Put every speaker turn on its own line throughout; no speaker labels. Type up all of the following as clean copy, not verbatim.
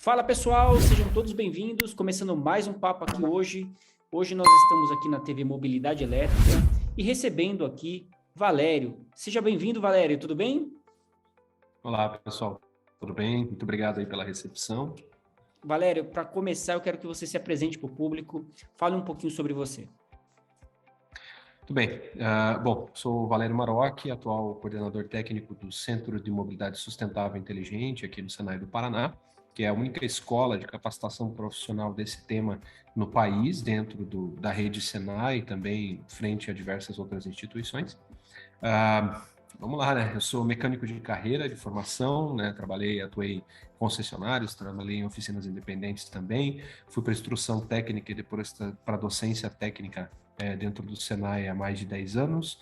Fala pessoal, sejam todos bem-vindos, começando mais um papo aqui hoje. Hoje nós estamos aqui na TV Mobilidade Elétrica e recebendo aqui Valério. Seja bem-vindo, Valério, tudo bem?
Olá, pessoal. Tudo bem? Muito obrigado aí pela recepção.
Valério, para começar, eu quero que você se apresente para o público, fale um pouquinho sobre você.
Muito bem. Bom, sou o Valério Marocchi, atual coordenador técnico do Centro de Mobilidade Sustentável e Inteligente aqui no Senai do Paraná, que é a única escola de capacitação profissional desse tema no país, dentro da rede Senai e também frente a diversas outras instituições. Ah, Vamos lá, né? Eu sou mecânico de carreira, de formação, né? Atuei em concessionários, trabalhei em oficinas independentes também, fui para instrução técnica e depois para docência técnica dentro do Senai há mais de 10 anos.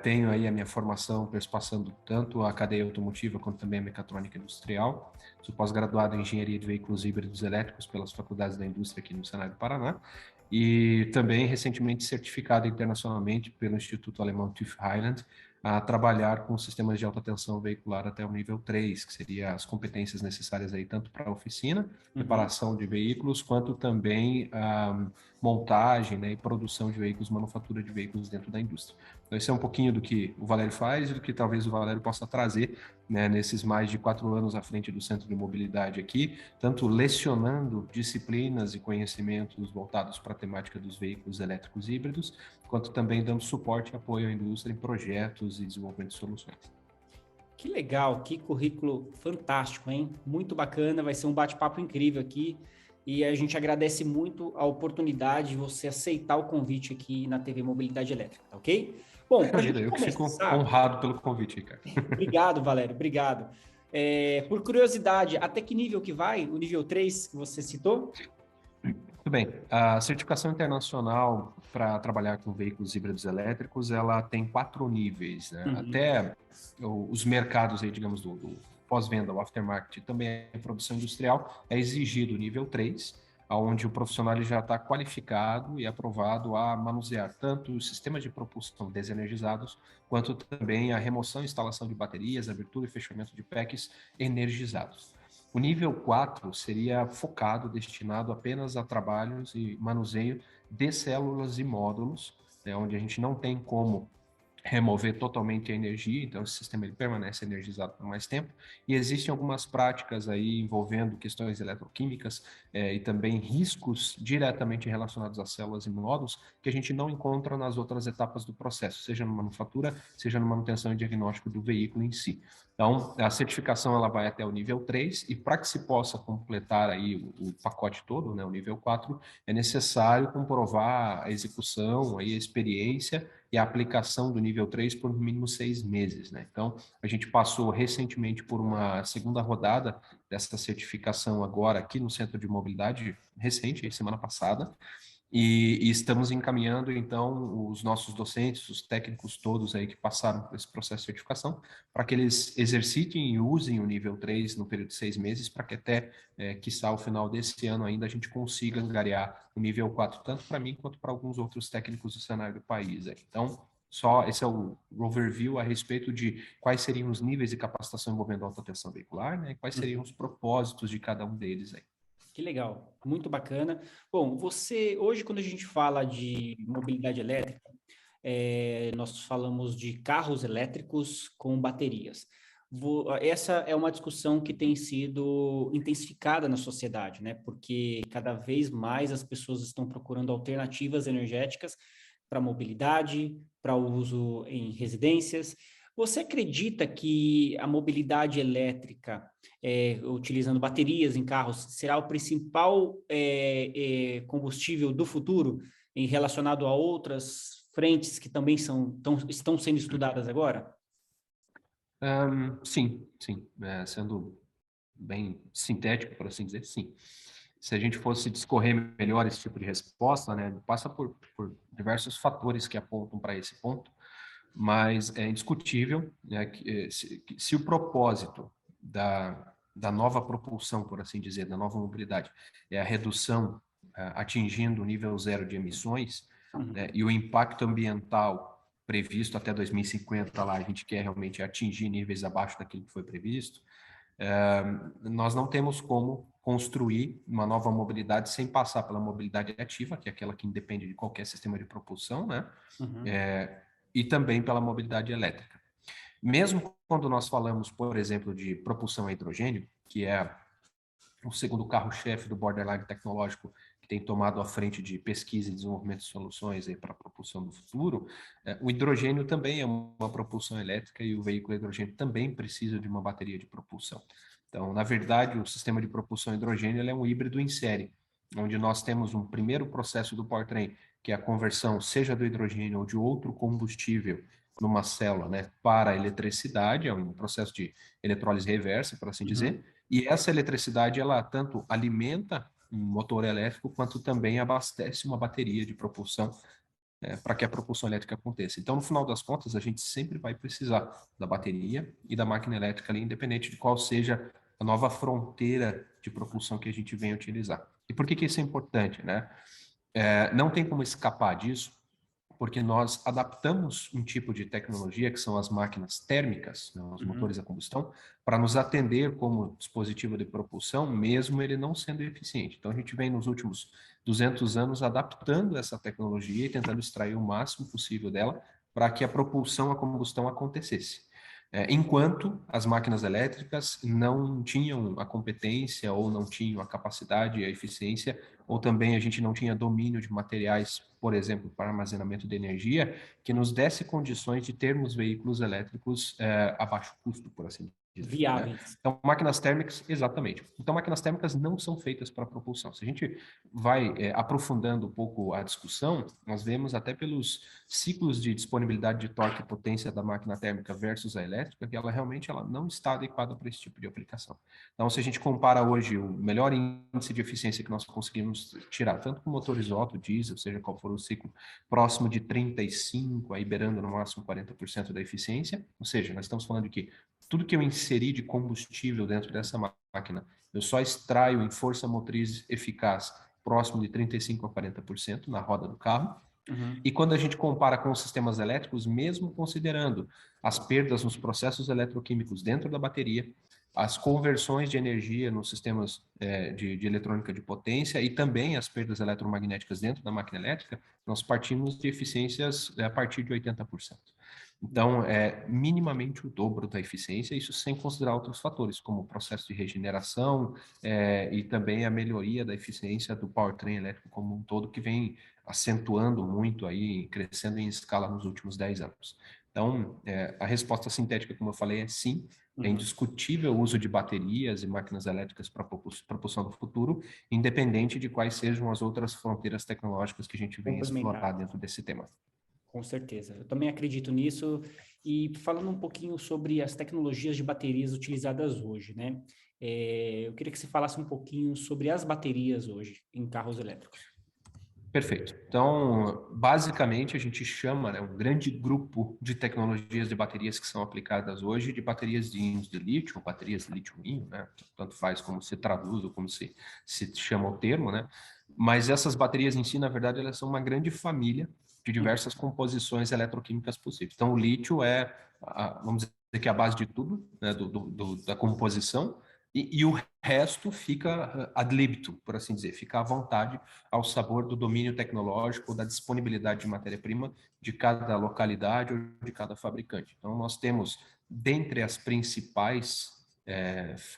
Tenho aí a minha formação passando tanto a cadeia automotiva quanto também a mecatrônica industrial. Sou pós-graduado em engenharia de veículos híbridos elétricos pelas faculdades da indústria aqui no Senai do Paraná e também recentemente certificado internacionalmente pelo Instituto Alemão TÜV Rheinland a trabalhar com sistemas de alta tensão veicular até o nível 3, que seria as competências necessárias aí tanto para a oficina, reparação de veículos, quanto também a montagem, né, e produção de veículos, manufatura de veículos dentro da indústria. Então, esse é um pouquinho do que o Valério faz e do que talvez o Valério possa trazer, né, nesses mais de 4 anos à frente do Centro de Mobilidade aqui, tanto lecionando disciplinas e conhecimentos voltados para a temática dos veículos elétricos híbridos, quanto também dando suporte e apoio à indústria em projetos e desenvolvimento de soluções.
Que legal, que currículo fantástico, hein? Muito bacana, vai ser um bate-papo incrível aqui e a gente agradece muito a oportunidade de você aceitar o convite aqui na TV Mobilidade Elétrica, tá ok? Bom, para a gente
Eu que fico
começar,
honrado pelo convite, Ricardo.
obrigado, Valério, obrigado. Por curiosidade, até que nível que vai? O nível 3 que você citou?
Muito bem. A certificação internacional para trabalhar com veículos híbridos elétricos, ela tem 4 níveis, né? Até os mercados aí, digamos, do pós-venda, o aftermarket, e também a produção industrial, é exigido o nível 3, onde o profissional ele já está qualificado e aprovado a manusear tanto os sistemas de propulsão desenergizados, quanto também a remoção e instalação de baterias, abertura e fechamento de packs energizados. O nível 4 seria focado, destinado apenas a trabalhos e manuseio de células e módulos, né, onde a gente não tem como remover totalmente a energia, então esse sistema ele permanece energizado por mais tempo, e existem algumas práticas aí envolvendo questões eletroquímicas e também riscos diretamente relacionados às células e módulos que a gente não encontra nas outras etapas do processo, seja na manufatura, seja na manutenção e diagnóstico do veículo em si. Então, a certificação ela vai até o nível 3 e para que se possa completar aí o pacote todo, né, o nível 4, é necessário comprovar a execução, aí a experiência e a aplicação do nível 3 por no mínimo 6 meses, né? Então, a gente passou recentemente por uma segunda rodada dessa certificação agora aqui no Centro de Mobilidade, recente, semana passada, e estamos encaminhando, então, os nossos docentes, os técnicos todos aí que passaram por esse processo de certificação, para que eles exercitem e usem o nível 3 no período de 6 meses, para que até, quiçá, ao final desse ano ainda, a gente consiga angariar o nível 4, tanto para mim quanto para alguns outros técnicos do cenário do país. Aí. Então, só esse é o overview a respeito de quais seriam os níveis de capacitação envolvendo alta tensão veicular, né? E quais seriam os propósitos de cada um deles aí.
Que legal, muito bacana. Bom, você, hoje, quando a gente fala de mobilidade elétrica, nós falamos de carros elétricos com baterias. Essa é uma discussão que tem sido intensificada na sociedade, né? Porque cada vez mais as pessoas estão procurando alternativas energéticas para mobilidade, para o uso em residências. Você acredita que a mobilidade elétrica, utilizando baterias em carros, será o principal combustível do futuro em relacionado a outras frentes que também estão sendo estudadas agora?
Sim, sim. Sendo bem sintético, por assim dizer, sim. Se a gente fosse discorrer melhor esse tipo de resposta, né, passa por diversos fatores que apontam para esse ponto, mas é indiscutível, né, que se o propósito da nova propulsão, por assim dizer, da nova mobilidade, é a redução atingindo o nível zero de emissões, né, e o impacto ambiental previsto até 2050, lá a gente quer realmente atingir níveis abaixo daquilo que foi previsto, nós não temos como construir uma nova mobilidade sem passar pela mobilidade ativa, que é aquela que independe de qualquer sistema de propulsão, né?
Uhum.
E também pela mobilidade elétrica. Mesmo quando nós falamos, por exemplo, de propulsão a hidrogênio, que é o segundo carro-chefe do borderline tecnológico que tem tomado a frente de pesquisa e desenvolvimento de soluções para a propulsão do futuro, o hidrogênio também é uma propulsão elétrica e o veículo hidrogênio também precisa de uma bateria de propulsão. Então, na verdade, o sistema de propulsão hidrogênio é um híbrido em série, onde nós temos um primeiro processo do powertrain, que é a conversão, seja do hidrogênio ou de outro combustível, numa célula, né, para a eletricidade, é um processo de eletrólise reversa, por assim dizer, e essa eletricidade, ela tanto alimenta um motor elétrico, quanto também abastece uma bateria de propulsão para que a propulsão elétrica aconteça. Então, no final das contas, a gente sempre vai precisar da bateria e da máquina elétrica ali, independente de qual seja a nova fronteira de propulsão que a gente venha utilizar. E por que que isso é importante, né? Não tem como escapar disso, porque nós adaptamos um tipo de tecnologia, que são as máquinas térmicas, né, os motores a combustão, para nos atender como dispositivo de propulsão, mesmo ele não sendo eficiente. Então, a gente vem nos últimos 200 anos adaptando essa tecnologia e tentando extrair o máximo possível dela para que a propulsão a combustão acontecesse. Enquanto as máquinas elétricas não tinham a competência ou não tinham a capacidade e a eficiência, ou também a gente não tinha domínio de materiais, por exemplo, para armazenamento de energia, que nos desse condições de termos veículos elétricos a baixo custo, por assim dizer, né?
Viáveis.
Então, máquinas térmicas, exatamente. Então, máquinas térmicas não são feitas para propulsão. Se a gente vai aprofundando um pouco a discussão, nós vemos até pelos ciclos de disponibilidade de torque e potência da máquina térmica versus a elétrica, que ela não está adequada para esse tipo de aplicação. Então, se a gente compara hoje o melhor índice de eficiência que nós conseguimos tirar, tanto com motores Otto, diesel, seja qual for o ciclo, próximo de 35%, aí beirando no máximo 40% da eficiência, ou seja, nós estamos falando de que tudo que eu inseri de combustível dentro dessa máquina, eu só extraio em força motriz eficaz próximo de 35% a 40% na roda do carro.
Uhum.
E quando a gente compara com os sistemas elétricos, mesmo considerando as perdas nos processos eletroquímicos dentro da bateria, as conversões de energia nos sistemas de eletrônica de potência e também as perdas eletromagnéticas dentro da máquina elétrica, nós partimos de eficiências a partir de 80%. Então, é minimamente o dobro da eficiência, isso sem considerar outros fatores, como o processo de regeneração e também a melhoria da eficiência do powertrain elétrico como um todo, que vem acentuando muito aí, crescendo em escala nos últimos 10 anos. Então, a resposta sintética, como eu falei, é sim, é indiscutível o uso de baterias e máquinas elétricas para propulsão do futuro, independente de quais sejam as outras fronteiras tecnológicas que a gente vem explorar
Complementar.
dentro desse tema.
Com certeza. Eu também acredito nisso. E falando um pouquinho sobre as tecnologias de baterias utilizadas hoje, né? Eu queria que você falasse um pouquinho sobre as baterias hoje em carros elétricos.
Perfeito. Então, basicamente, a gente chama, né, um grande grupo de tecnologias de baterias que são aplicadas hoje de baterias de íons de lítio, ou baterias de lítio-íon, né? Tanto faz como se traduz ou como se chama o termo, né? Mas essas baterias em si, na verdade, elas são uma grande família de diversas composições eletroquímicas possíveis. Então, o lítio vamos dizer que é a base de tudo, né, da composição, e o resto fica ad libitum, por assim dizer, fica à vontade ao sabor do domínio tecnológico, da disponibilidade de matéria-prima de cada localidade ou de cada fabricante. Então, nós temos, dentre as principais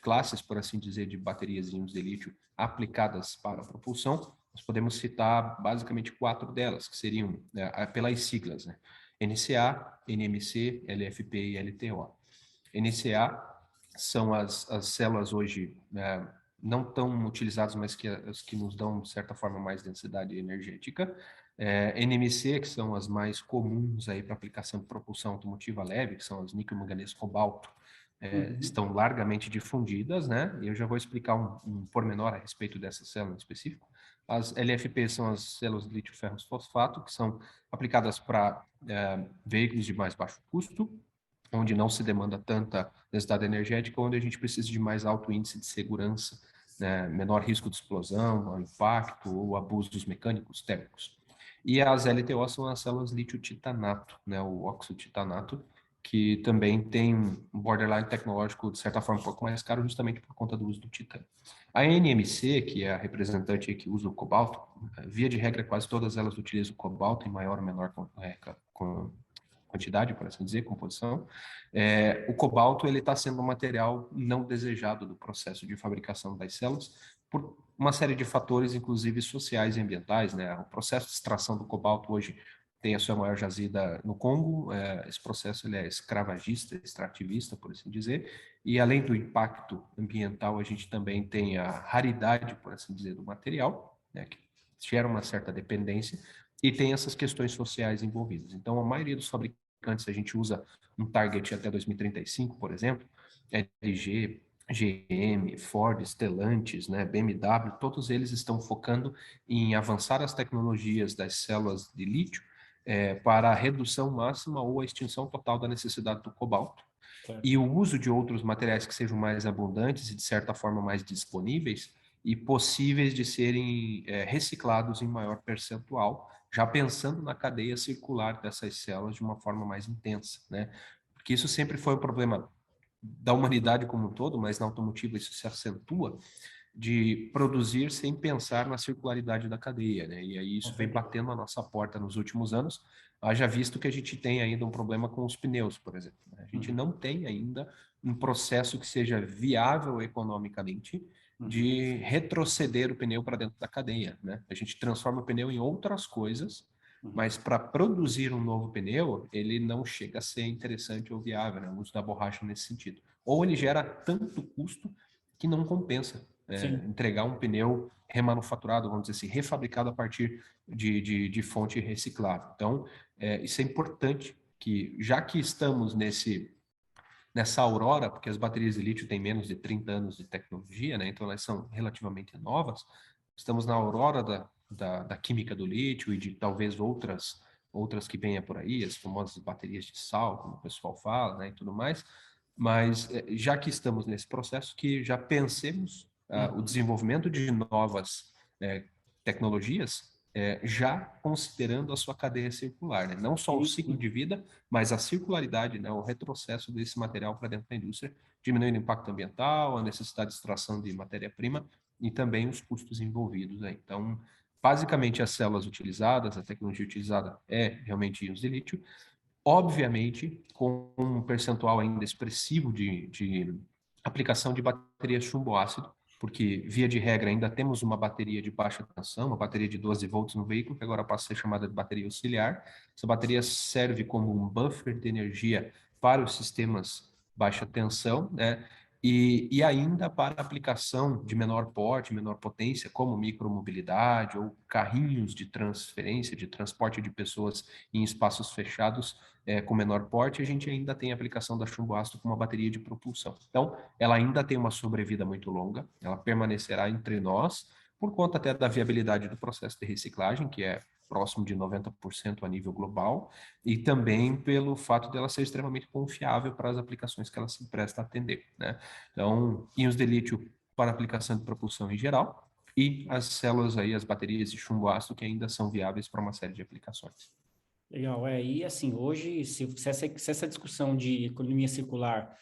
classes, por assim dizer, de baterias íons de lítio aplicadas para a propulsão, nós podemos citar basicamente 4 delas, que seriam pelas siglas, né? NCA, NMC, LFP e LTO. NCA são as células hoje não tão utilizadas, mas as que nos dão, de certa forma, mais densidade energética. NMC, que são as mais comuns aí para aplicação de propulsão automotiva leve, que são as níquel, manganês, cobalto, estão largamente difundidas, né? E eu já vou explicar um pormenor a respeito dessa célula em específico. As LFP são as células de lítio ferro fosfato, que são aplicadas para veículos de mais baixo custo, onde não se demanda tanta densidade energética, onde a gente precisa de mais alto índice de segurança, né, menor risco de explosão, impacto ou abusos mecânicos térmicos. E as LTO são as células lítio-titanato, né, o oxotitanato, que também tem um borderline tecnológico, de certa forma, um pouco mais caro, justamente por conta do uso do titânio. A NMC, que é a representante aí que usa o cobalto, via de regra, quase todas elas utilizam o cobalto em maior ou menor quantidade, por assim dizer, composição. O cobalto ele está sendo um material não desejado do processo de fabricação das células por uma série de fatores, inclusive sociais e ambientais, né? O processo de extração do cobalto hoje tem a sua maior jazida no Congo. Esse processo ele é escravagista, extrativista, por assim dizer, e além do impacto ambiental, a gente também tem a raridade, por assim dizer, do material, né, que gera uma certa dependência, e tem essas questões sociais envolvidas. Então, a maioria dos fabricantes, a gente usa um target até 2035, por exemplo, LG, GM, Ford, Stellantis, né, BMW, todos eles estão focando em avançar as tecnologias das células de lítio para a redução máxima ou a extinção total da necessidade do cobalto. E o uso de outros materiais que sejam mais abundantes e, de certa forma, mais disponíveis e possíveis de serem reciclados em maior percentual, já pensando na cadeia circular dessas células de uma forma mais intensa, né? Porque isso sempre foi um problema da humanidade como um todo, mas na automotiva isso se acentua, de produzir sem pensar na circularidade da cadeia, né? E aí isso vem batendo a nossa porta nos últimos anos, haja visto que a gente tem ainda um problema com os pneus, por exemplo. A gente não tem ainda um processo que seja viável economicamente de retroceder o pneu para dentro da cadeia, né? A gente transforma o pneu em outras coisas, mas para produzir um novo pneu, ele não chega a ser interessante ou viável, né? O uso da borracha nesse sentido. Ou ele gera tanto custo que não compensa entregar um pneu remanufaturado, vamos dizer assim, refabricado a partir de fonte reciclável. Então, isso é importante que, já que estamos nessa aurora, porque as baterias de lítio têm menos de 30 anos de tecnologia, né? Então elas são relativamente novas, estamos na aurora da química do lítio e de talvez outras que venham por aí, as famosas baterias de sal, como o pessoal fala, né, e tudo mais, mas já que estamos nesse processo, que já pensemos o desenvolvimento de novas tecnologias, já considerando a sua cadeia circular, né? Não só o ciclo de vida, mas a circularidade, né? O retrocesso desse material para dentro da indústria, diminuindo o impacto ambiental, a necessidade de extração de matéria-prima e também os custos envolvidos aí. Então, basicamente, as células utilizadas, a tecnologia utilizada é realmente íons de lítio, obviamente com um percentual ainda expressivo de aplicação de bateria chumbo-ácido, porque, via de regra, ainda temos uma bateria de baixa tensão, uma bateria de 12 volts no veículo, que agora passa a ser chamada de bateria auxiliar. Essa bateria serve como um buffer de energia para os sistemas baixa tensão, né? E ainda para aplicação de menor porte, menor potência, como micromobilidade ou carrinhos de transferência, de transporte de pessoas em espaços fechados, com menor porte, a gente ainda tem a aplicação da chumbo ácido com uma bateria de propulsão. Então, ela ainda tem uma sobrevida muito longa, ela permanecerá entre nós, por conta até da viabilidade do processo de reciclagem, que é próximo de 90% a nível global, e também pelo fato dela ser extremamente confiável para as aplicações que ela se presta a atender, né? Então, íons de lítio para aplicação de propulsão em geral, e as células aí, as baterias de chumbo ácido, que ainda são viáveis para uma série de aplicações.
Legal, e assim, hoje, se essa discussão de economia circular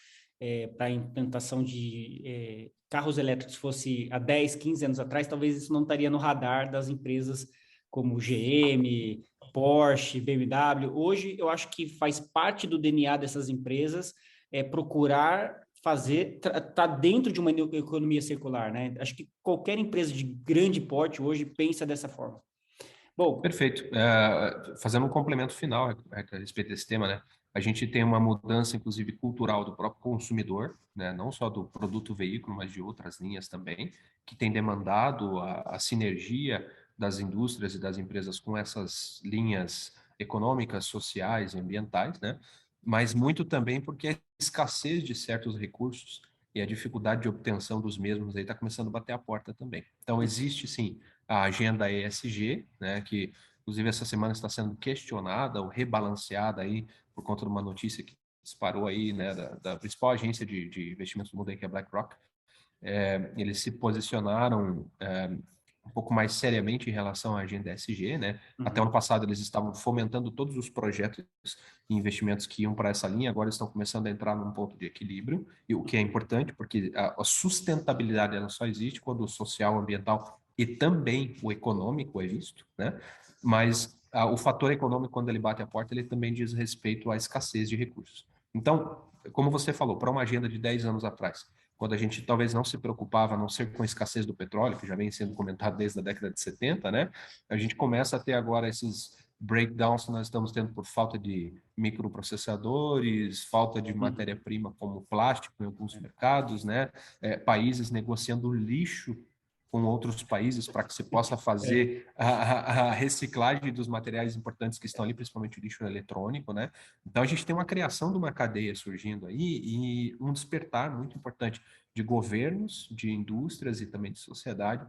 para a implantação de carros elétricos fosse há 10, 15 anos atrás, talvez isso não estaria no radar das empresas como GM, Porsche, BMW. Hoje, eu acho que faz parte do DNA dessas empresas procurar tá dentro de uma economia circular, né? Acho que qualquer empresa de grande porte hoje pensa dessa forma. Bom,
perfeito. Fazendo um complemento final a respeito desse tema, né? A gente tem uma mudança, inclusive, cultural do próprio consumidor, né? Não só do produto veículo, mas de outras linhas também, que tem demandado a sinergia das indústrias e das empresas com essas linhas econômicas, sociais e ambientais, né? Mas muito também porque a escassez de certos recursos e a dificuldade de obtenção dos mesmos aí está começando a bater a porta também. Então, existe, sim, a agenda ESG, né, que inclusive essa semana está sendo questionada ou rebalanceada aí por conta de uma notícia que disparou aí, né, da principal agência de investimentos do mundo aí, que é a BlackRock. Eles se posicionaram um pouco mais seriamente em relação à agenda ESG, né? Até o
Uhum.
ano passado eles estavam fomentando todos os projetos e investimentos que iam para essa linha, agora estão começando a entrar num ponto de equilíbrio, e o que é importante, porque a sustentabilidade ela só existe quando o social, ambiental e também o econômico é visto, né? Mas o fator econômico, quando ele bate a porta, ele também diz respeito à escassez de recursos. Então, como você falou, para uma agenda de 10 anos atrás, quando a gente talvez não se preocupava, a não ser com a escassez do petróleo, que já vem sendo comentado desde a década de 70, né? A gente começa a ter agora esses breakdowns que nós estamos tendo por falta de microprocessadores, falta de
Uhum.
matéria-prima como plástico em alguns mercados, né? Países negociando lixo com outros países para que se possa
É,
fazer a reciclagem dos materiais importantes que estão ali, principalmente o lixo eletrônico, né? Então a gente tem uma criação de uma cadeia surgindo aí e um despertar muito importante de governos, de indústrias e também de sociedade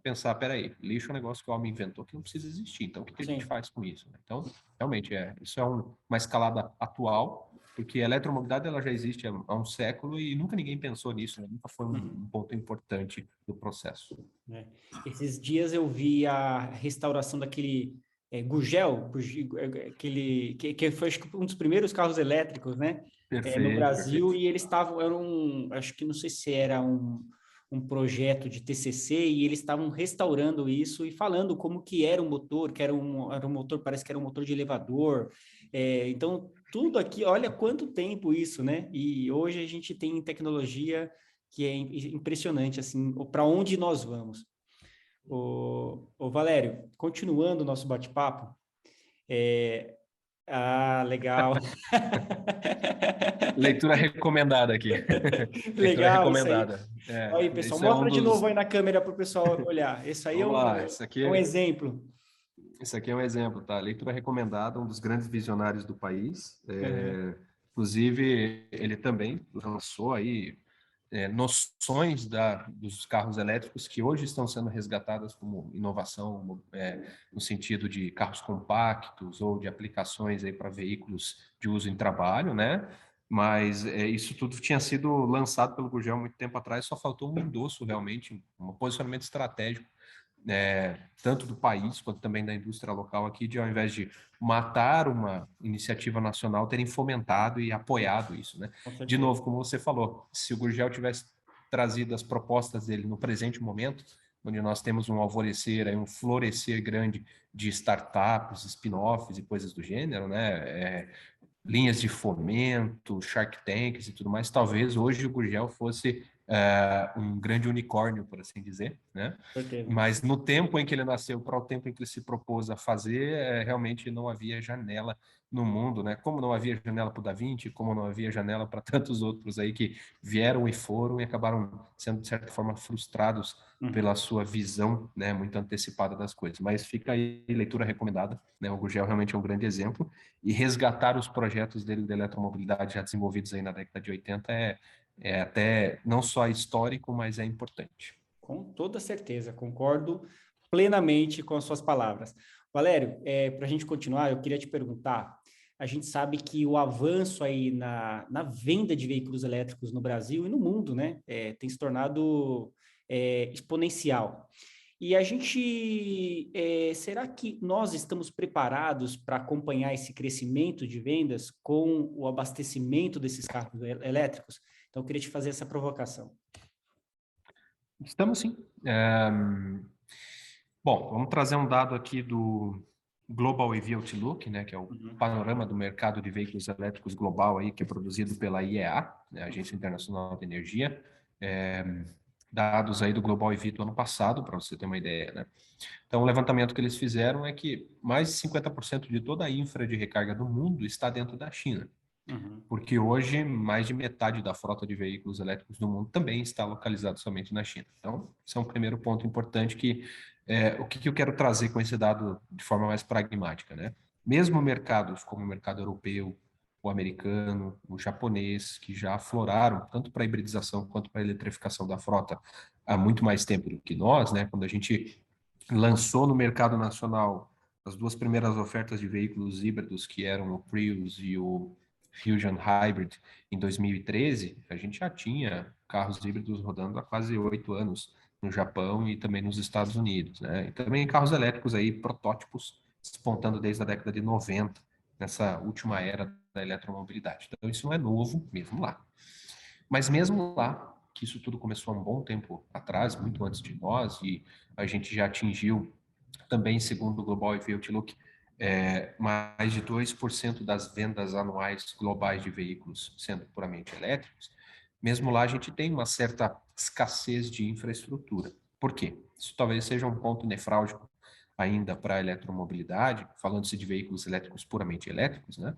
pensar, peraí, lixo é um negócio que o homem inventou que não precisa existir, então o que a gente
sim.
faz com isso? Então, realmente, isso é uma escalada atual, porque a eletromobilidade ela já existe há um século e nunca ninguém pensou nisso, né? Nunca foi
Uhum.
um ponto importante do processo.
É. Esses dias eu vi a restauração daquele Gugel, que foi acho que um dos primeiros carros elétricos, né, no
Perfeito,
Brasil,
perfeito.
e eles estavam, acho que não sei se era um projeto de TCC, e eles estavam restaurando isso e falando como que era o motor, que era um motor, parece que era um motor de elevador. Então, tudo aqui, olha quanto tempo isso, né? E hoje a gente tem tecnologia que é impressionante, assim, para onde nós vamos. O Valério, continuando o nosso bate-papo, legal.
Leitura recomendada aqui. Leitura
Legal isso aí.
recomendada.
Aí, pessoal,
Isso é um
mostra de
dos.
novo aí na câmera para o pessoal olhar. Esse aí é
Vamos
um,
lá,
é um exemplo.
isso aqui é um exemplo, tá? Leitura recomendada, um dos grandes visionários do país.
Uhum.
Inclusive, ele também lançou aí noções dos carros elétricos que hoje estão sendo resgatadas como inovação, no sentido de carros compactos ou de aplicações aí para veículos de uso em trabalho, né? Mas isso tudo tinha sido lançado pelo Gurgel há muito tempo atrás, só faltou um endosso realmente, um posicionamento estratégico tanto do país quanto também da indústria local aqui, de ao invés de matar uma iniciativa nacional, terem fomentado e apoiado isso, né?
Com
De
certeza.
novo, como você falou, se o Gurgel tivesse trazido as propostas dele no presente momento, onde nós temos um alvorecer, aí um florescer grande de startups, spin-offs e coisas do gênero, né? Linhas de fomento, Shark Tanks e tudo mais, talvez hoje o Gurgel fosse um grande unicórnio, por assim dizer, né?
Com certeza.
Mas no tempo em que ele nasceu, para o tempo em que ele se propôs a fazer, realmente não havia janela no mundo, né? Como não havia janela para o Da Vinci, como não havia janela para tantos outros aí que vieram e foram e acabaram sendo, de certa forma, frustrados
Uhum.
pela sua visão, né, muito antecipada das coisas. Mas fica aí leitura recomendada, né? O Gurgel realmente é um grande exemplo e resgatar os projetos dele de eletromobilidade já desenvolvidos aí na década de 80 é até não só histórico, mas é importante.
Com toda certeza, concordo plenamente com as suas palavras. Valério, para a gente continuar, eu queria te perguntar, a gente sabe que o avanço aí na venda de veículos elétricos no Brasil e no mundo, né, tem se tornado exponencial. E a gente, será que nós estamos preparados para acompanhar esse crescimento de vendas com o abastecimento desses carros elétricos? Então, eu queria te fazer essa provocação.
Estamos sim. Bom, vamos trazer um dado aqui do Global EV Outlook, né, que é o
Uhum.
panorama do mercado de veículos elétricos global aí, que é produzido pela IEA, né, Agência Internacional de Energia. É, dados aí do Global EV do ano passado, para você ter uma ideia, né? Então, o levantamento que eles fizeram é que mais de 50% de toda a infra de recarga do mundo está dentro da China,
Uhum.
porque hoje mais de metade da frota de veículos elétricos do mundo também está localizado somente na China. Então, esse é um primeiro ponto importante que o que eu quero trazer com esse dado de forma mais pragmática, né? Mesmo mercados como o mercado europeu, o americano, o japonês, que já afloraram tanto para a hibridização quanto para a eletrificação da frota há muito mais tempo do que nós, né? Quando a gente lançou no mercado nacional as duas primeiras ofertas de veículos híbridos, que eram o Prius e o Fusion Hybrid, em 2013, a gente já tinha carros híbridos rodando há quase 8 anos no Japão e também nos Estados Unidos, né? E também carros elétricos aí, protótipos despontando desde a década de 90, nessa última era da eletromobilidade. Então, isso não é novo, mesmo lá. Mas mesmo lá, que isso tudo começou há um bom tempo atrás, muito antes de nós, e a gente já atingiu também, segundo o Global EV Outlook, mais de 2% das vendas anuais globais de veículos sendo puramente elétricos, mesmo lá a gente tem uma certa escassez de infraestrutura. Por quê? Isso talvez seja um ponto nefrálgico ainda para a eletromobilidade, falando-se de veículos elétricos puramente elétricos, né?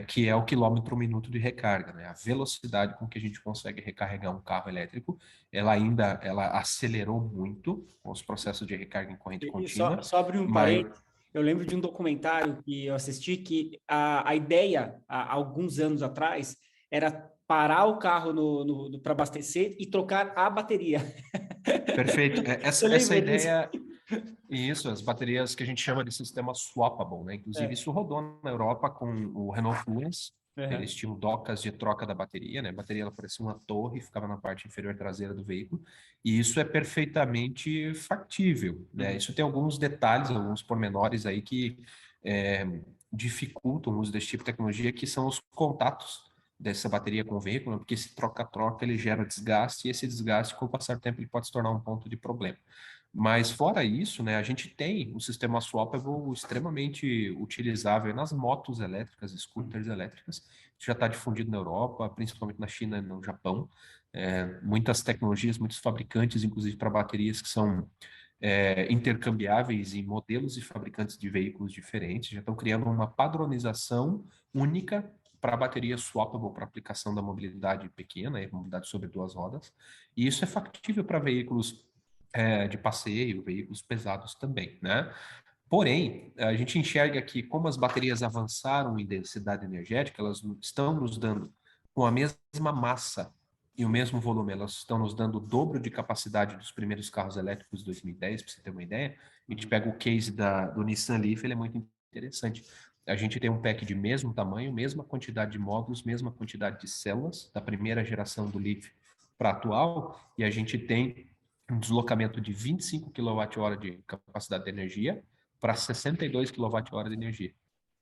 Que é o quilômetro minuto de recarga, né? A velocidade com que a gente consegue recarregar um carro elétrico, ela acelerou muito com os processos de recarga em corrente
E
contínua,
só abrir um
mas
parênteses, eu lembro de um documentário que eu assisti que a ideia, há alguns anos atrás, era parar o carro para abastecer e trocar a bateria.
perfeito.
Você
Essa
lembra disso?
ideia, e isso, as baterias que a gente chama de sistema swappable, né? Inclusive,
É.
isso rodou na Europa com o Renault Fluence.
Uhum.
Eles tinham docas de troca da bateria, né? A bateria ela parecia uma torre, ficava na parte inferior traseira do veículo. E isso é perfeitamente factível, né?
Uhum.
Isso tem alguns detalhes, alguns pormenores aí que é, dificultam o uso desse tipo de tecnologia, que são os contatos dessa bateria com o veículo, né? Porque esse troca-troca ele gera desgaste, e esse desgaste, com o passar do tempo, ele pode se tornar um ponto de problema. Mas fora isso, né, a gente tem um sistema swappable extremamente utilizável nas motos elétricas, scooters elétricas, que já está difundido na Europa, principalmente na China e no Japão. Muitas tecnologias, muitos fabricantes, inclusive para baterias que são intercambiáveis em modelos e fabricantes de veículos diferentes, já estão criando uma padronização única para bateria swappable para aplicação da mobilidade pequena, mobilidade sobre duas rodas. E isso é factível para veículos de passeio, veículos pesados também, né? Porém, a gente enxerga que como as baterias avançaram em densidade energética, elas estão nos dando com a mesma massa e o mesmo volume, elas estão nos dando o dobro de capacidade dos primeiros carros elétricos de 2010, para você ter uma ideia. A gente pega o case do Nissan Leaf, ele é muito interessante. A gente tem um pack de mesmo tamanho, mesma quantidade de módulos, mesma quantidade de células, da primeira geração do Leaf para a atual, e a gente tem um deslocamento de 25 kWh de capacidade de energia para 62 kWh de energia,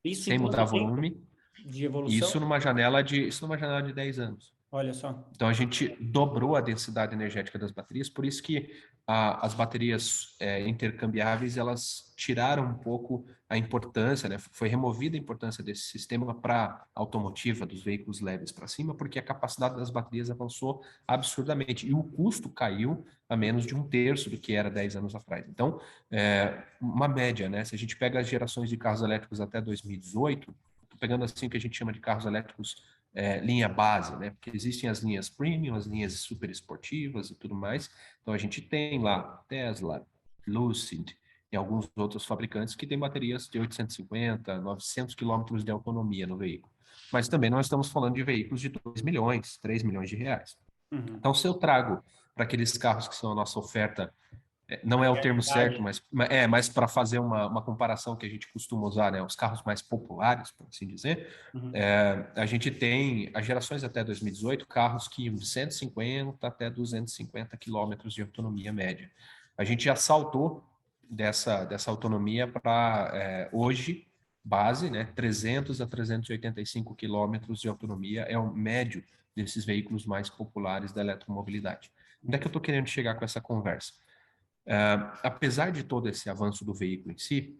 Isso em
sem mudar
quanto tempo
volume,
de
e
evolução?
isso numa janela de 10 anos.
Olha só.
Então, a gente dobrou a densidade energética das baterias, por isso que as baterias intercambiáveis, elas tiraram um pouco a importância, né? Foi removida a importância desse sistema para a automotiva, dos veículos leves para cima, porque a capacidade das baterias avançou absurdamente e o custo caiu a menos de um terço do que era 10 anos atrás. Então, uma média, né? Se a gente pega as gerações de carros elétricos até 2018, pegando assim o que a gente chama de carros elétricos linha base, né? Porque existem as linhas premium, as linhas super esportivas e tudo mais. Então a gente tem lá Tesla, Lucid e alguns outros fabricantes que têm baterias de 850, 900 quilômetros de autonomia no veículo. Mas também nós estamos falando de veículos de 2 milhões, 3 milhões de reais.
Uhum.
Então, se eu trago para aqueles carros que são a nossa oferta não é o termo certo, mas para fazer uma comparação que a gente costuma usar, né, os carros mais populares, por assim dizer,
Uhum.
a gente tem, as gerações até 2018, carros que iam de 150 até 250 quilômetros de autonomia média. A gente já saltou dessa autonomia para, hoje, base, né, 300 a 385 quilômetros de autonomia é o médio desses veículos mais populares da eletromobilidade. Onde é que eu estou querendo chegar com essa conversa? Apesar de todo esse avanço do veículo em si,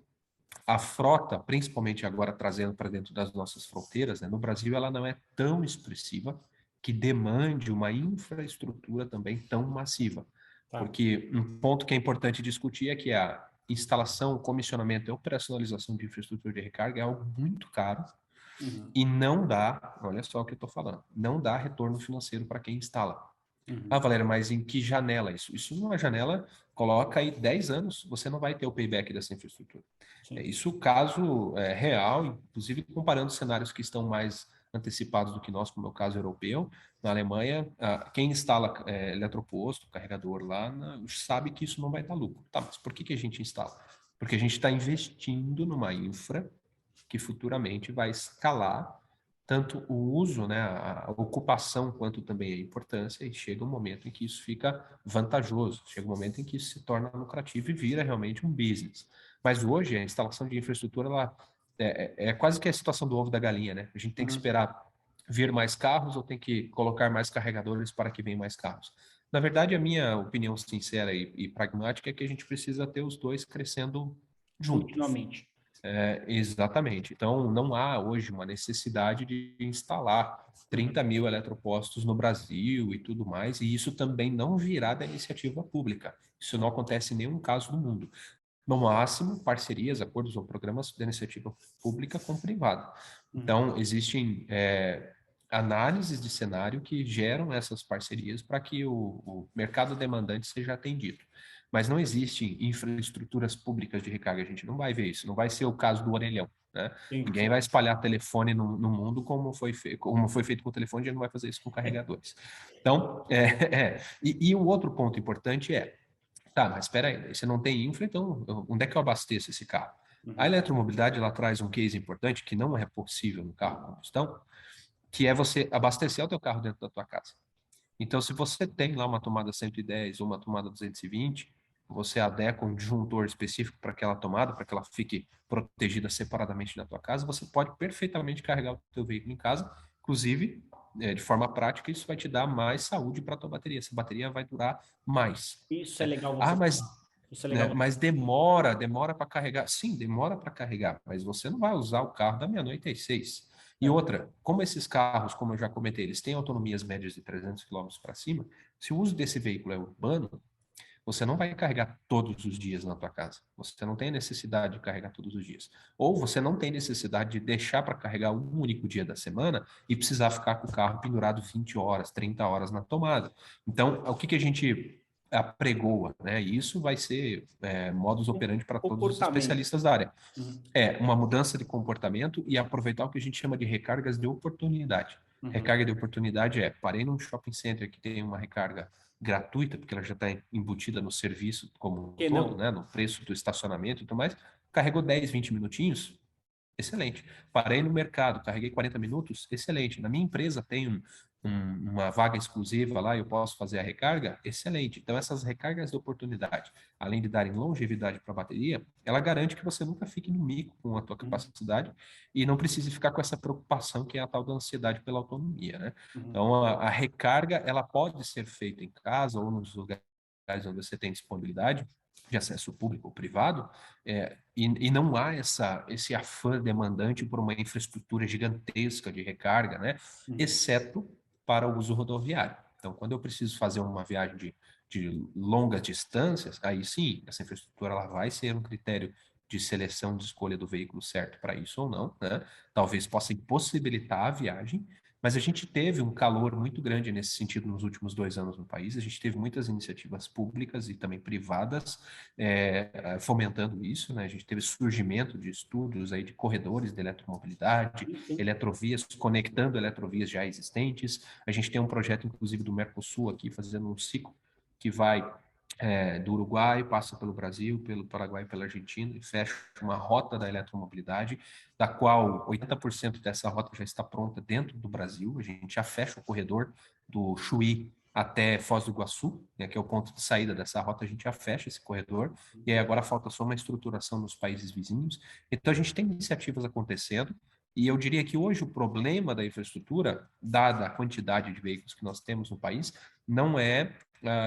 a frota, principalmente agora trazendo para dentro das nossas fronteiras, né, no Brasil ela não é tão expressiva que demande uma infraestrutura também tão massiva.
Tá.
Porque um ponto que é importante discutir é que a instalação, comissionamento e operacionalização de infraestrutura de recarga é algo muito caro
Uhum.
e não dá, olha só o que eu estou falando, não dá retorno financeiro para quem instala. Ah,
Uhum.
Valéria, mas em que janela isso? Isso numa janela, coloca aí 10 anos, você não vai ter o payback dessa infraestrutura.
Sim.
Isso caso real, inclusive comparando cenários que estão mais antecipados do que nós, como é o caso europeu. Na Alemanha, quem instala eletroposto, carregador lá, sabe que isso não vai dar lucro. Tá, mas por que a gente instala? Porque a gente está investindo numa infra que futuramente vai escalar tanto o uso, né, a ocupação, quanto também a importância, e chega um momento em que isso fica vantajoso, chega um momento em que isso se torna lucrativo e vira realmente um business. Mas hoje, a instalação de infraestrutura, ela é quase que a situação do ovo da galinha, né? A gente tem que
Uhum.
esperar vir mais carros ou tem que colocar mais carregadores para que venham mais carros. Na verdade, a minha opinião sincera e pragmática é que a gente precisa ter os dois crescendo juntos.
Continuamente.
Exatamente. Então, não há hoje uma necessidade de instalar
Uhum.
30 mil eletropostos no Brasil e tudo mais, e isso também não virá da iniciativa pública. Isso não acontece em nenhum caso no mundo. No máximo, parcerias, acordos ou programas da iniciativa pública com privado.
Uhum.
Então, existem análises de cenário que geram essas parcerias para que o mercado demandante seja atendido. Mas não existem infraestruturas públicas de recarga, a gente não vai ver isso, não vai ser o caso do orelhão, né?
Sim,
Ninguém
sim.
vai espalhar telefone no mundo como foi feito com o telefone, a gente não vai fazer isso com carregadores. Então, e o outro ponto importante é, tá, mas espera aí, você não tem infra, então onde é que eu abasteço esse carro? A
Uhum.
eletromobilidade, ela traz um case importante que não é possível no carro a combustão, que é você abastecer o teu carro dentro da tua casa. Então, se você tem lá uma tomada 110 ou uma tomada 220, você adequa um disjuntor específico para aquela tomada, para que ela fique protegida separadamente da tua casa, você pode perfeitamente carregar o teu veículo em casa, inclusive, de forma prática, isso vai te dar mais saúde para a tua bateria. Essa bateria vai durar mais.
Isso é
Né?
legal
Ah,
você falar. Isso é legal você
mas
falar.
demora para carregar. Sim, demora para carregar, mas você não vai usar o carro da meia-noite às 6. E
É.
outra, como esses carros, como eu já comentei, eles têm autonomias médias de 300 quilômetros para cima, se o uso desse veículo é urbano, você não vai carregar todos os dias na tua casa. Você não tem necessidade de carregar todos os dias. Ou você não tem necessidade de deixar para carregar um único dia da semana e precisar ficar com o carro pendurado 20 horas, 30 horas na tomada. Então, o que que a gente apregoa, né? E isso vai ser modus operandi para todos os
Comportamento.
especialistas da área.
Uhum.
É uma mudança de comportamento e aproveitar o que a gente chama de recargas de oportunidade.
Uhum.
Recarga de oportunidade parei num shopping center que tem uma recarga gratuita, porque ela já está embutida no serviço como um
Que
todo,
não?
né, no preço do estacionamento e tudo mais, carregou 10, 20 minutinhos, excelente. Parei no mercado, carreguei 40 minutos, excelente. Na minha empresa tem uma vaga exclusiva lá, eu posso fazer a recarga, excelente. Então, essas recargas de oportunidade, além de darem longevidade para a bateria, ela garante que você nunca fique no mico com a tua
Uhum.
capacidade e não precise ficar com essa preocupação que é a tal da ansiedade pela autonomia, né?
Uhum.
Então, a recarga, ela pode ser feita em casa ou nos lugares onde você tem disponibilidade de acesso público ou privado, e não há esse afã demandante por uma infraestrutura gigantesca de recarga, né?
Uhum.
Exceto para o uso rodoviário. Então, quando eu preciso fazer uma viagem de longas distâncias, aí sim, essa infraestrutura ela vai ser um critério de seleção de escolha do veículo certo para isso ou não, né? Talvez possa impossibilitar a viagem, mas a gente teve um calor muito grande nesse sentido nos últimos 2 anos no país. A gente teve muitas iniciativas públicas e também privadas fomentando isso, né? A gente teve surgimento de estudos aí de corredores de eletromobilidade,
Sim, sim.
eletrovias, conectando eletrovias já existentes. A gente tem um projeto, inclusive, do Mercosul aqui, fazendo um ciclo que vai do Uruguai, passa pelo Brasil, pelo Paraguai, pela Argentina e fecha uma rota da eletromobilidade, da qual 80% dessa rota já está pronta dentro do Brasil. A gente já fecha o corredor do Chuí até Foz do Iguaçu, né, que é o ponto de saída dessa rota, a gente já fecha esse corredor, e aí agora falta só uma estruturação nos países vizinhos. Então a gente tem iniciativas acontecendo, e eu diria que hoje o problema da infraestrutura, dada a quantidade de veículos que nós temos no país, não é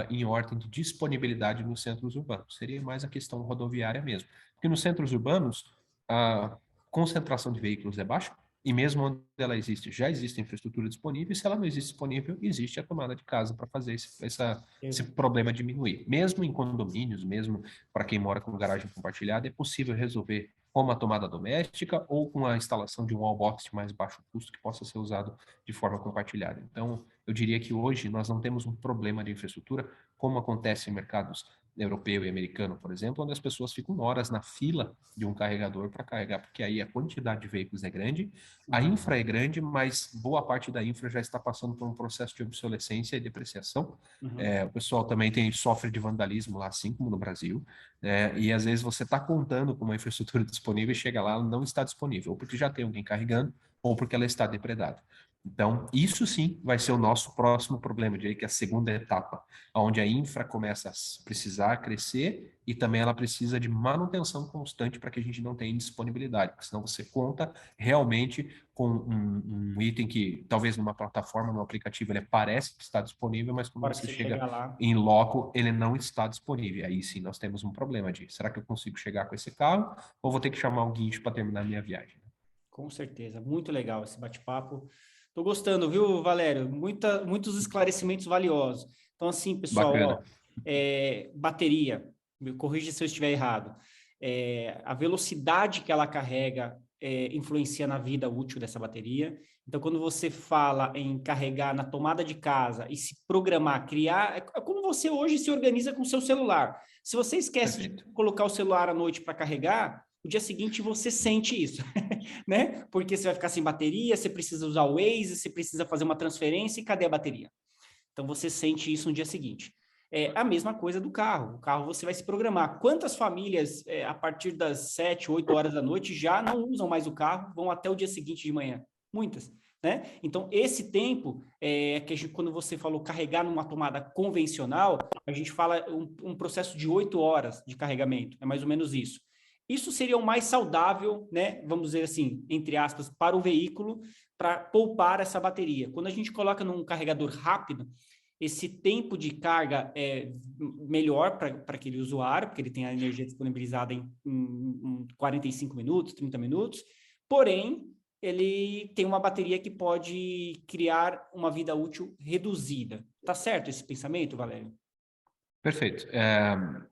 em ordem de disponibilidade nos centros urbanos. Seria mais a questão rodoviária mesmo. Porque nos centros urbanos, a concentração de veículos é baixa, e mesmo onde ela existe, já existe infraestrutura disponível, e se ela não existe disponível, existe a tomada de casa para fazer esse problema diminuir. Mesmo em condomínios, mesmo para quem mora com garagem compartilhada, é possível resolver com uma tomada doméstica ou com a instalação de um wallbox de mais baixo custo que possa ser usado de forma compartilhada. Então, eu diria que hoje nós não temos um problema de infraestrutura, como acontece em mercados europeu e americano, por exemplo, onde as pessoas ficam horas na fila de um carregador para carregar, porque aí a quantidade de veículos é grande, a infra é grande, mas boa parte da infra já está passando por um processo de obsolescência e depreciação. O pessoal também sofre de vandalismo lá, assim como no Brasil, e às vezes você está contando com uma infraestrutura disponível e chega lá, ela não está disponível, ou porque já tem alguém carregando, ou porque ela está depredada. Então, isso sim vai ser o nosso próximo problema, eu diria que é a segunda etapa, onde a infra começa a precisar crescer e também ela precisa de manutenção constante para que a gente não tenha indisponibilidade, porque senão você conta realmente com um item que talvez numa plataforma, no aplicativo, ele parece que está disponível, mas quando
Hora que
você
você
chega
chega lá.
em loco, ele não está disponível. Aí sim nós temos um problema de, será que eu consigo chegar com esse carro ou vou ter que chamar o guincho para terminar a minha viagem?
Com certeza, muito legal esse bate-papo. Tô gostando, viu, Valério? Muitos esclarecimentos valiosos. Então, assim, pessoal,
Bacana.
ó, bateria, me corrija se eu estiver errado. A velocidade que ela carrega influencia na vida útil dessa bateria. Então, quando você fala em carregar na tomada de casa e se programar, criar, é como você hoje se organiza com o seu celular. Se você esquece de
Perfeito.
colocar o celular à noite para carregar, o dia seguinte você sente isso. Né? Porque você vai ficar sem bateria, você precisa usar o Waze, você precisa fazer uma transferência e cadê a bateria? Então você sente isso no dia seguinte. É a mesma coisa do carro. O carro você vai se programar. Quantas famílias, a partir das 7, 8 horas da noite, já não usam mais o carro, vão até o dia seguinte de manhã? Muitas. Né? Então, esse tempo, que a gente, quando você falou carregar numa tomada convencional, a gente fala um processo de 8 horas de carregamento. É mais ou menos isso. Isso seria o mais saudável, né? Vamos dizer assim, entre aspas, para o veículo, para poupar essa bateria. Quando a gente coloca num carregador rápido, esse tempo de carga é melhor para aquele usuário, porque ele tem a energia disponibilizada em 45 minutos, 30 minutos, porém, ele tem uma bateria que pode criar uma vida útil reduzida. Tá certo esse pensamento, Valério?
Perfeito.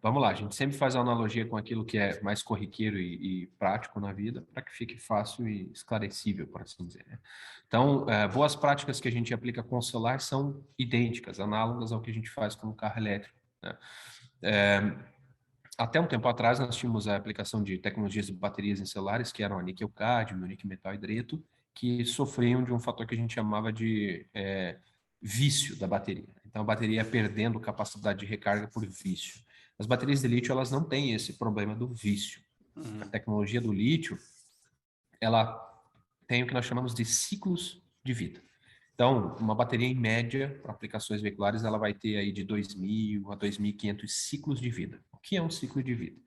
Vamos lá, a gente sempre faz a analogia com aquilo que é mais corriqueiro e prático na vida, para que fique fácil e esclarecível, por assim dizer, né? Então, boas práticas que a gente aplica com o celular são idênticas, análogas ao que a gente faz com o carro elétrico, né? Até um tempo atrás, nós tínhamos a aplicação de tecnologias de baterias em celulares, que eram a níquel-cádmio, níquel-metal-hidreto, que sofriam de um fator que a gente chamava de vício da bateria. Então, a bateria ia perdendo capacidade de recarga por vício. As baterias de lítio, elas não têm esse problema do vício. A tecnologia do lítio, ela tem o que nós chamamos de ciclos de vida. Então, uma bateria em média para aplicações veiculares, ela vai ter aí de 2.000 a 2.500 ciclos de vida. O que é um ciclo de vida?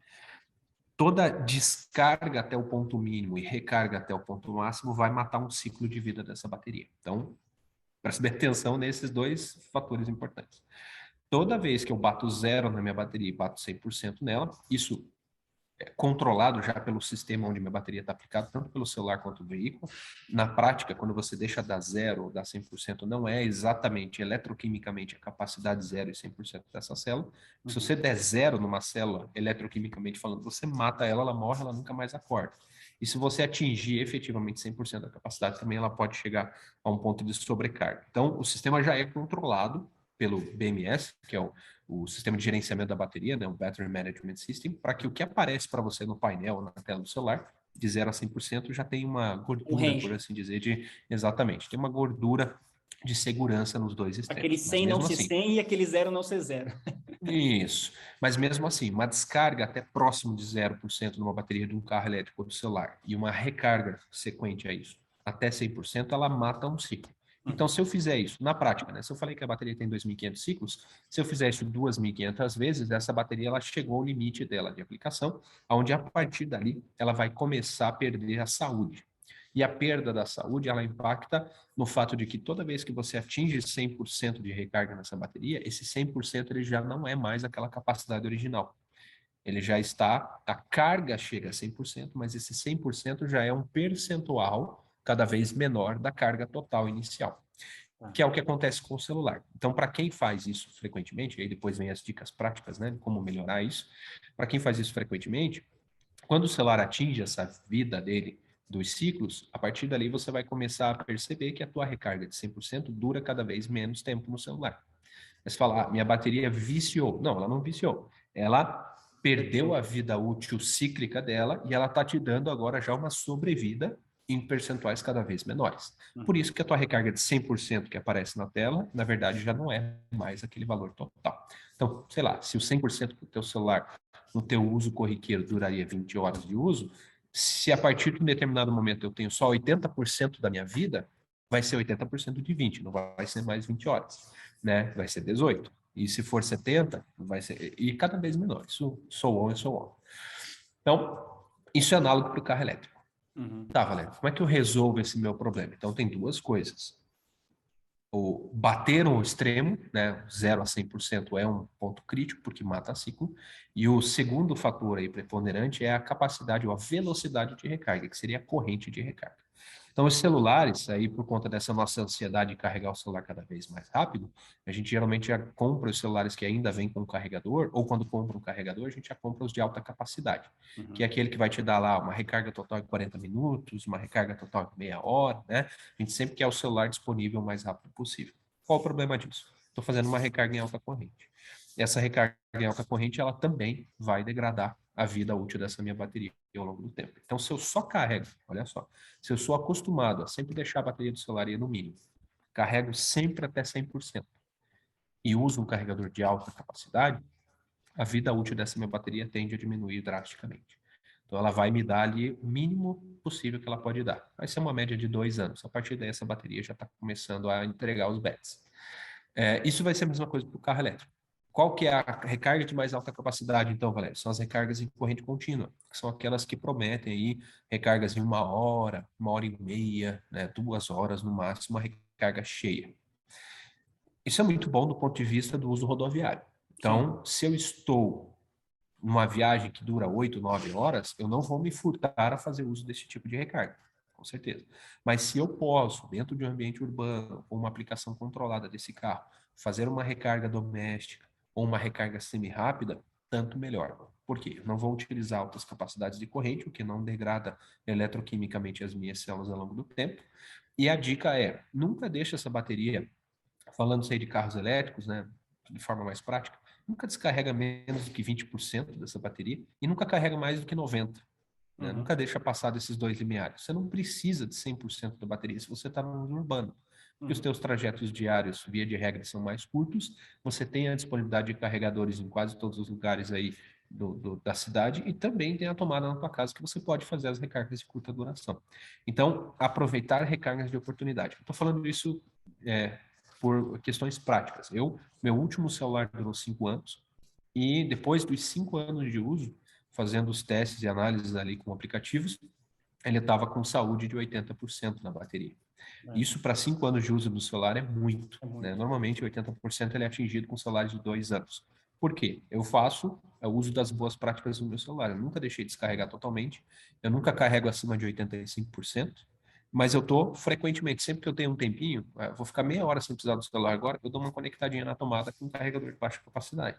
Toda descarga até o ponto mínimo e recarga até o ponto máximo vai matar um ciclo de vida dessa bateria. Então, preste bem atenção nesses dois fatores importantes. Toda vez que eu bato zero na minha bateria e bato 100% nela, isso controlado já pelo sistema onde minha bateria está aplicada, tanto pelo celular quanto o veículo. Na prática, quando você deixa dar zero ou dar 100%, não é exatamente eletroquimicamente a capacidade zero e 100% dessa célula. Se você der zero numa célula, eletroquimicamente falando, você mata ela, ela morre, ela nunca mais acorda. E se você atingir efetivamente 100% da capacidade, também ela pode chegar a um ponto de sobrecarga. Então, o sistema já é controlado pelo BMS, que é o sistema de gerenciamento da bateria, né, o Battery Management System, para que o que aparece para você no painel, na tela do celular, de 0 a 100%, já tem uma gordura, por assim dizer, exatamente, tem uma gordura de segurança nos dois
Aquele
extremos.
100 não ser 100 e aquele 0 não ser 0.
Isso. Mas mesmo assim, uma descarga até próximo de 0% numa bateria de um carro elétrico ou do celular e uma recarga sequente a isso, até 100%, ela mata um ciclo. Então, se eu fizer isso, na prática, né? Se eu falei que a bateria tem 2.500 ciclos, se eu fizer isso 2.500 vezes, essa bateria ela chegou ao limite dela de aplicação, onde a partir dali ela vai começar a perder a saúde. E a perda da saúde, ela impacta no fato de que toda vez que você atinge 100% de recarga nessa bateria, esse 100% ele já não é mais aquela capacidade original. Ele já está, a carga chega a 100%, mas esse 100% já é um percentual cada vez menor da carga total inicial, que é o que acontece com o celular. Então, para quem faz isso frequentemente, aí depois vem as dicas práticas, né, de como melhorar isso. Para quem faz isso frequentemente, quando o celular atinge essa vida dele dos ciclos, a partir dali você vai começar a perceber que a tua recarga de 100% dura cada vez menos tempo no celular. Mas você fala, minha bateria viciou. Não, ela não viciou. Ela perdeu a vida útil cíclica dela e ela está te dando agora já uma sobrevida em percentuais cada vez menores. Por isso que a tua recarga de 100% que aparece na tela, na verdade, já não é mais aquele valor total. Então, sei lá, se o 100% do teu celular no teu uso corriqueiro duraria 20 horas de uso, se a partir de um determinado momento eu tenho só 80% da minha vida, vai ser 80% de 20, não vai ser mais 20 horas, né? Vai ser 18. E se for 70, vai ser... E cada vez menor. Isso so on e so on. Então, isso é análogo para o carro elétrico. Tá, Valério, como é que eu resolvo esse meu problema? Então, tem duas coisas. O bater no extremo, né, 0 a 100% é um ponto crítico, porque mata ciclo. E o segundo fator aí preponderante é a capacidade ou a velocidade de recarga, que seria a corrente de recarga. Então, os celulares, aí por conta dessa nossa ansiedade de carregar o celular cada vez mais rápido, a gente geralmente já compra os celulares que ainda vêm com carregador, ou quando compra um carregador, a gente já compra os de alta capacidade, que é aquele que vai te dar lá uma recarga total em 40 minutos, uma recarga total em meia hora, né? A gente sempre quer o celular disponível o mais rápido possível. Qual o problema disso? Estou fazendo uma recarga em alta corrente. Essa recarga em alta corrente, ela também vai degradar a vida útil dessa minha bateria ao longo do tempo. Então, se eu só carrego, olha só, se eu sou acostumado a sempre deixar a bateria do celular no mínimo, carrego sempre até 100% e uso um carregador de alta capacidade, a vida útil dessa minha bateria tende a diminuir drasticamente. Então, ela vai me dar ali o mínimo possível que ela pode dar. Vai ser uma média de 2 anos. A partir daí, essa bateria já está começando a entregar os bets. Isso vai ser a mesma coisa para o carro elétrico. Qual que é a recarga de mais alta capacidade, então, Valério? São as recargas em corrente contínua, que são aquelas que prometem aí recargas em 1 hora e meia, né, 2 horas no máximo, uma recarga cheia. Isso é muito bom do ponto de vista do uso rodoviário. Então, se eu estou numa viagem que dura 8, 9 horas, eu não vou me furtar a fazer uso desse tipo de recarga, com certeza. Mas se eu posso, dentro de um ambiente urbano, com uma aplicação controlada desse carro, fazer uma recarga doméstica ou uma recarga semi-rápida, tanto melhor. Por quê? Eu não vou utilizar altas capacidades de corrente, o que não degrada eletroquimicamente as minhas células ao longo do tempo. E a dica é, nunca deixe essa bateria, falando aí de carros elétricos, né, de forma mais prática, nunca descarrega menos do que 20% dessa bateria e nunca carrega mais do que 90%. Né? Nunca deixa passar desses dois limiares. Você não precisa de 100% da bateria se você está no uso urbano. Porque os teus trajetos diários, via de regra, são mais curtos, você tem a disponibilidade de carregadores em quase todos os lugares aí da cidade e também tem a tomada na tua casa que você pode fazer as recargas de curta duração. Então, aproveitar recargas de oportunidade. Eu estou falando isso por questões práticas. Meu último celular durou 5 anos e depois dos 5 anos de uso, fazendo os testes e análises ali com aplicativos, ele estava com saúde de 80% na bateria. Isso para 5 anos de uso do celular é muito. Né? Normalmente 80% ele é atingido com celulares de 2 anos. Por quê? Eu faço o uso das boas práticas do meu celular. Eu nunca deixei descarregar totalmente. Eu nunca carrego acima de 85%. Mas eu tô frequentemente, sempre que eu tenho um tempinho, vou ficar meia hora sem precisar do celular agora, eu dou uma conectadinha na tomada com um carregador de baixa capacidade.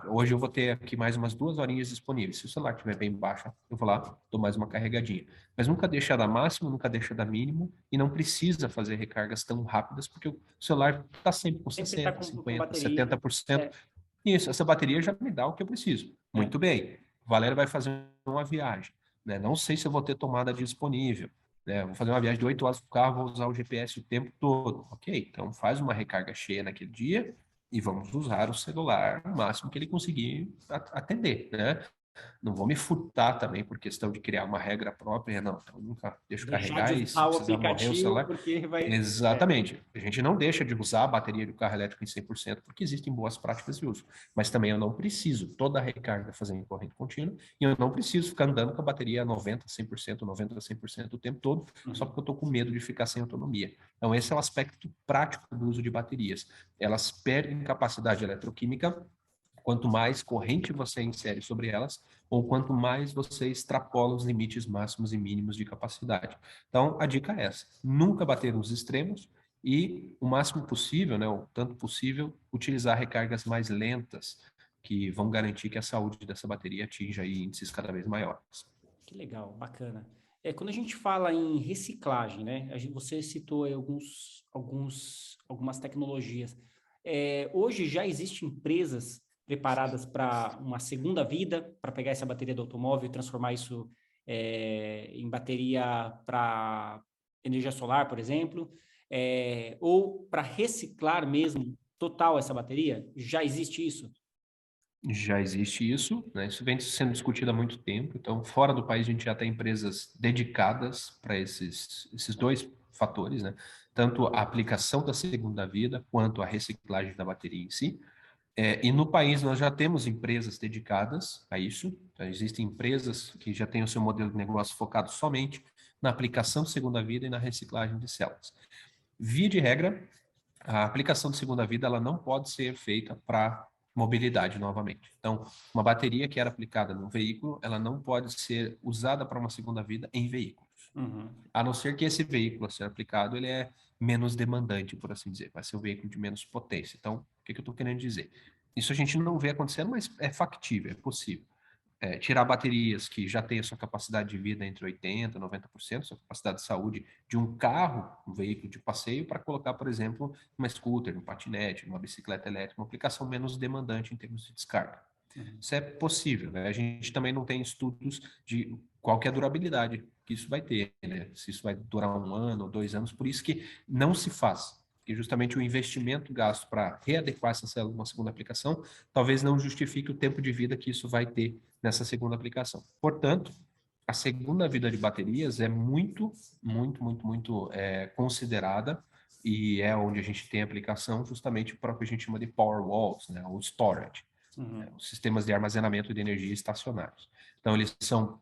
Hoje eu vou ter aqui mais umas 2 horinhas disponíveis. Se o celular estiver bem baixo, eu vou lá, dou mais uma carregadinha. Mas nunca deixa dar máximo, nunca deixa dar mínimo, e não precisa fazer recargas tão rápidas, porque o celular está sempre com
Sempre está
60%,
com
50%,
bateria.
70%. Isso, essa bateria já me dá o que eu preciso. Muito bem, o Valério vai fazer uma viagem. Né? Não sei se eu vou ter tomada disponível. Vou fazer uma viagem de 8 horas com o carro, vou usar o GPS o tempo todo. Ok, então faz uma recarga cheia naquele dia e vamos usar o celular o máximo que ele conseguir atender, né? Não vou me furtar também por questão de criar uma regra própria, não. Então, nunca deixo
Deixar
carregar
de
e se
usar o
precisar morrer o
aplicativo
celular.
porque vai...
Exatamente. A gente não deixa de usar a bateria do carro elétrico em 100% porque existem boas práticas de uso. Mas também eu não preciso toda a recarga fazer em corrente contínua e eu não preciso ficar andando com a bateria a 90%, 100%, 90%, 100% o tempo todo, só porque eu estou com medo de ficar sem autonomia. Então, esse é o aspecto prático do uso de baterias. Elas perdem capacidade eletroquímica quanto mais corrente você insere sobre elas, ou quanto mais você extrapola os limites máximos e mínimos de capacidade. Então, a dica é essa: nunca bater nos extremos e, o máximo possível, né, o tanto possível, utilizar recargas mais lentas, que vão garantir que a saúde dessa bateria atinja aí índices cada vez maiores.
Que legal, bacana. Quando a gente fala em reciclagem, né? Você citou aí algumas tecnologias. Hoje já existem empresas preparadas para uma segunda vida, para pegar essa bateria do automóvel e transformar isso em bateria para energia solar, por exemplo, ou para reciclar mesmo total essa bateria? Já existe isso?
Já existe isso, né? Isso vem sendo discutido há muito tempo. Então, fora do país, a gente já tem empresas dedicadas para esses dois fatores, né? Tanto a aplicação da segunda vida, quanto a reciclagem da bateria em si. E no país, nós já temos empresas dedicadas a isso. Então, existem empresas que já têm o seu modelo de negócio focado somente na aplicação de segunda vida e na reciclagem de células. Via de regra, a aplicação de segunda vida ela não pode ser feita para mobilidade novamente. Então, uma bateria que era aplicada no veículo, ela não pode ser usada para uma segunda vida em veículos.
Uhum.
A não ser que esse veículo a ser aplicado, ele é menos demandante, por assim dizer. Vai ser um veículo de menos potência. Então, o que eu estou querendo dizer? Isso a gente não vê acontecendo, mas é factível, é possível. Tirar baterias que já têm a sua capacidade de vida entre 80% e 90%, sua capacidade de saúde de um carro, um veículo de passeio, para colocar, por exemplo, uma scooter, um patinete, uma bicicleta elétrica, uma aplicação menos demandante em termos de descarga.
Uhum.
Isso é possível, né? A gente também não tem estudos de qual que é a durabilidade que isso vai ter, né? Se isso vai durar 1 ano ou 2 anos, por isso que não se faz. Porque justamente o investimento gasto para readequar essa célula a uma segunda aplicação talvez não justifique o tempo de vida que isso vai ter nessa segunda aplicação. Portanto, a segunda vida de baterias é muito, muito, muito, muito considerada e é onde a gente tem aplicação justamente para o que a gente chama de power walls, né, ou storage,
Uhum.
os sistemas de armazenamento de energia estacionários. Então, eles são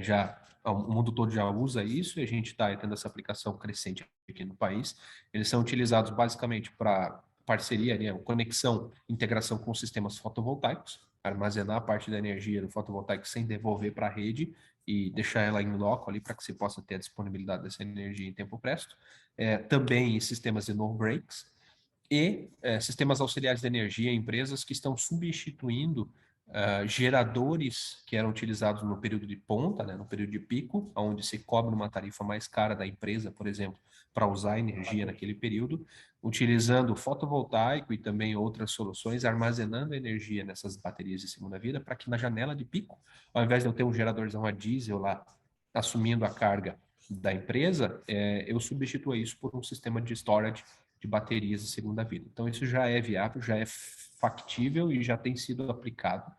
já o mundo todo já usa isso e a gente está tendo essa aplicação crescente aqui no país. Eles são utilizados basicamente para parceria, né, conexão, integração com sistemas fotovoltaicos, armazenar a parte da energia do fotovoltaico sem devolver para a rede e deixar ela em loco ali para que você possa ter a disponibilidade dessa energia em tempo presto. Também em sistemas de no breaks e sistemas auxiliares de energia em empresas que estão substituindo geradores que eram utilizados no período de ponta, né, no período de pico, onde se cobra uma tarifa mais cara da empresa, por exemplo, para usar energia naquele período, utilizando fotovoltaico e também outras soluções, armazenando energia nessas baterias de segunda vida, para que na janela de pico, ao invés de eu ter um geradorzão a diesel lá assumindo a carga da empresa, eu substitua isso por um sistema de storage de baterias de segunda vida. Então, isso já é viável, já é factível e já tem sido aplicado.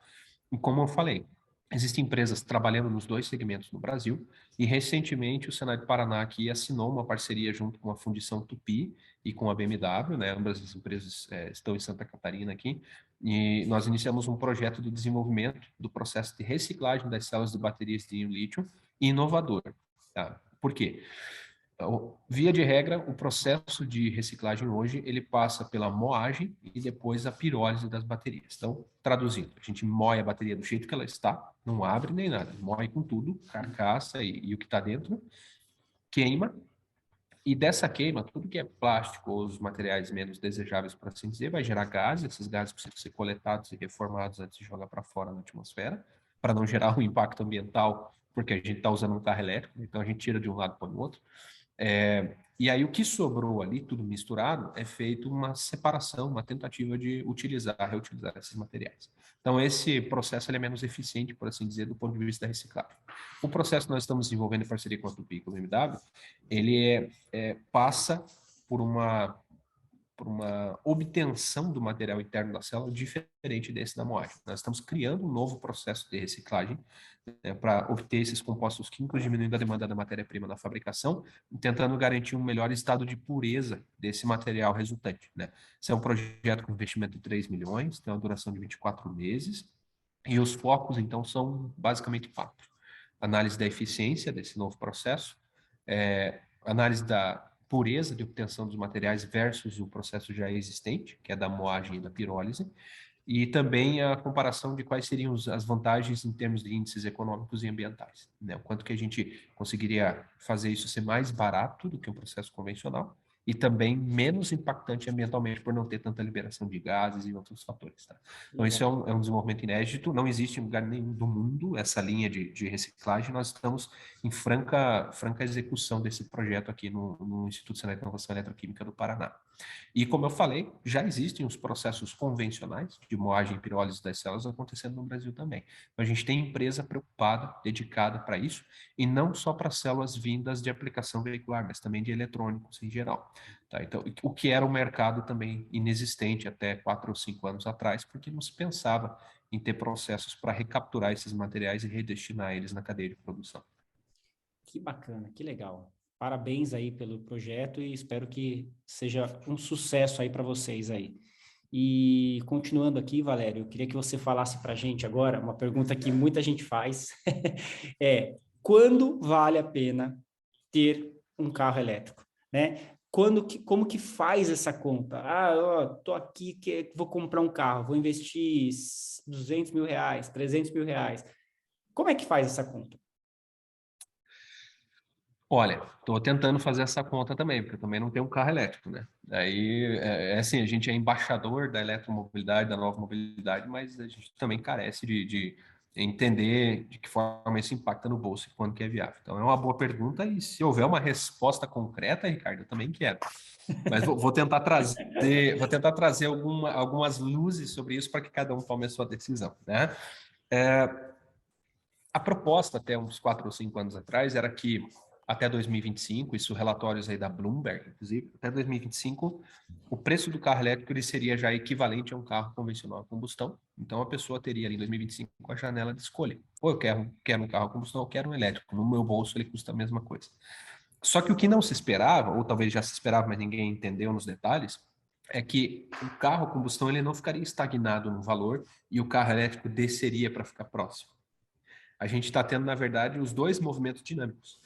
E como eu falei, existem empresas trabalhando nos dois segmentos no Brasil e recentemente o Senado de Paraná aqui assinou uma parceria junto com a Fundição Tupi e com a BMW, né? Ambas as empresas estão em Santa Catarina aqui, e nós iniciamos um projeto de desenvolvimento do processo de reciclagem das células de baterias de lítio inovador. Tá? Por quê? Via de regra, o processo de reciclagem hoje, ele passa pela moagem e depois a pirólise das baterias. Então, traduzindo, a gente moe a bateria do jeito que ela está, não abre nem nada, moe com tudo, carcaça e o que está dentro, queima, e dessa queima, tudo que é plástico ou os materiais menos desejáveis, por assim dizer, vai gerar gases, esses gases precisam ser coletados e reformados antes de jogar para fora na atmosfera, para não gerar um impacto ambiental, porque a gente está usando um carro elétrico, então a gente tira de um lado para o outro. E aí o que sobrou ali, tudo misturado, é feito uma separação, uma tentativa de utilizar, reutilizar esses materiais. Então esse processo ele é menos eficiente, por assim dizer, do ponto de vista da reciclagem. O processo que nós estamos desenvolvendo em parceria com a Tupi e com o BMW, ele passa por uma obtenção do material interno da célula diferente desse da moagem. Nós estamos criando um novo processo de reciclagem, né, para obter esses compostos químicos, diminuindo a demanda da matéria-prima na fabricação e tentando garantir um melhor estado de pureza desse material resultante. Né? Esse é um projeto com investimento de 3 milhões, tem uma duração de 24 meses, e os focos, então, são basicamente 4. Análise da eficiência desse novo processo, análise da pureza de obtenção dos materiais versus o processo já existente, que é da moagem e da pirólise, e também a comparação de quais seriam as vantagens em termos de índices econômicos e ambientais. Né? O quanto que a gente conseguiria fazer isso ser mais barato do que um processo convencional e também menos impactante ambientalmente por não ter tanta liberação de gases e outros fatores. Tá? Então, isso é um desenvolvimento inédito, não existe em lugar nenhum do mundo essa linha de reciclagem, nós estamos em franca execução desse projeto aqui no Instituto Nacional de Inovação Eletroquímica do Paraná. E como eu falei, já existem os processos convencionais de moagem e pirólise das células acontecendo no Brasil também. Então, a gente tem empresa preocupada, dedicada para isso, e não só para células vindas de aplicação veicular, mas também de eletrônicos em geral. Tá? Então, o que era um mercado também inexistente até 4 ou 5 anos atrás, porque não se pensava em ter processos para recapturar esses materiais e redestinar eles na cadeia de produção.
Que bacana, que legal. Parabéns aí pelo projeto e espero que seja um sucesso aí para vocês aí. E continuando aqui, Valério, eu queria que você falasse para a gente agora uma pergunta que muita gente faz, quando vale a pena ter um carro elétrico, né? Como que faz essa conta? Ah, ó, tô aqui, vou comprar um carro, vou investir R$ 200.000, R$ 300.000. Como é que faz essa conta?
Olha, estou tentando fazer essa conta também, porque eu também não tenho um carro elétrico, né? Aí, é assim, a gente é embaixador da eletromobilidade, da nova mobilidade, mas a gente também carece de entender de que forma isso impacta no bolso e quando que é viável. Então, é uma boa pergunta e se houver uma resposta concreta, Ricardo, eu também quero. Mas vou tentar trazer algumas luzes sobre isso para que cada um tome a sua decisão, né? A proposta, até uns 4 ou 5 anos atrás, era que até 2025, isso relatórios aí da Bloomberg, inclusive, até 2025, o preço do carro elétrico ele seria já equivalente a um carro convencional a combustão. Então, a pessoa teria ali em 2025 a janela de escolha. Ou eu quero um carro a combustão, ou eu quero um elétrico. No meu bolso, ele custa a mesma coisa. Só que o que não se esperava, ou talvez já se esperava, mas ninguém entendeu nos detalhes, é que o carro a combustão ele não ficaria estagnado no valor e o carro elétrico desceria para ficar próximo. A gente está tendo, na verdade, os dois movimentos dinâmicos.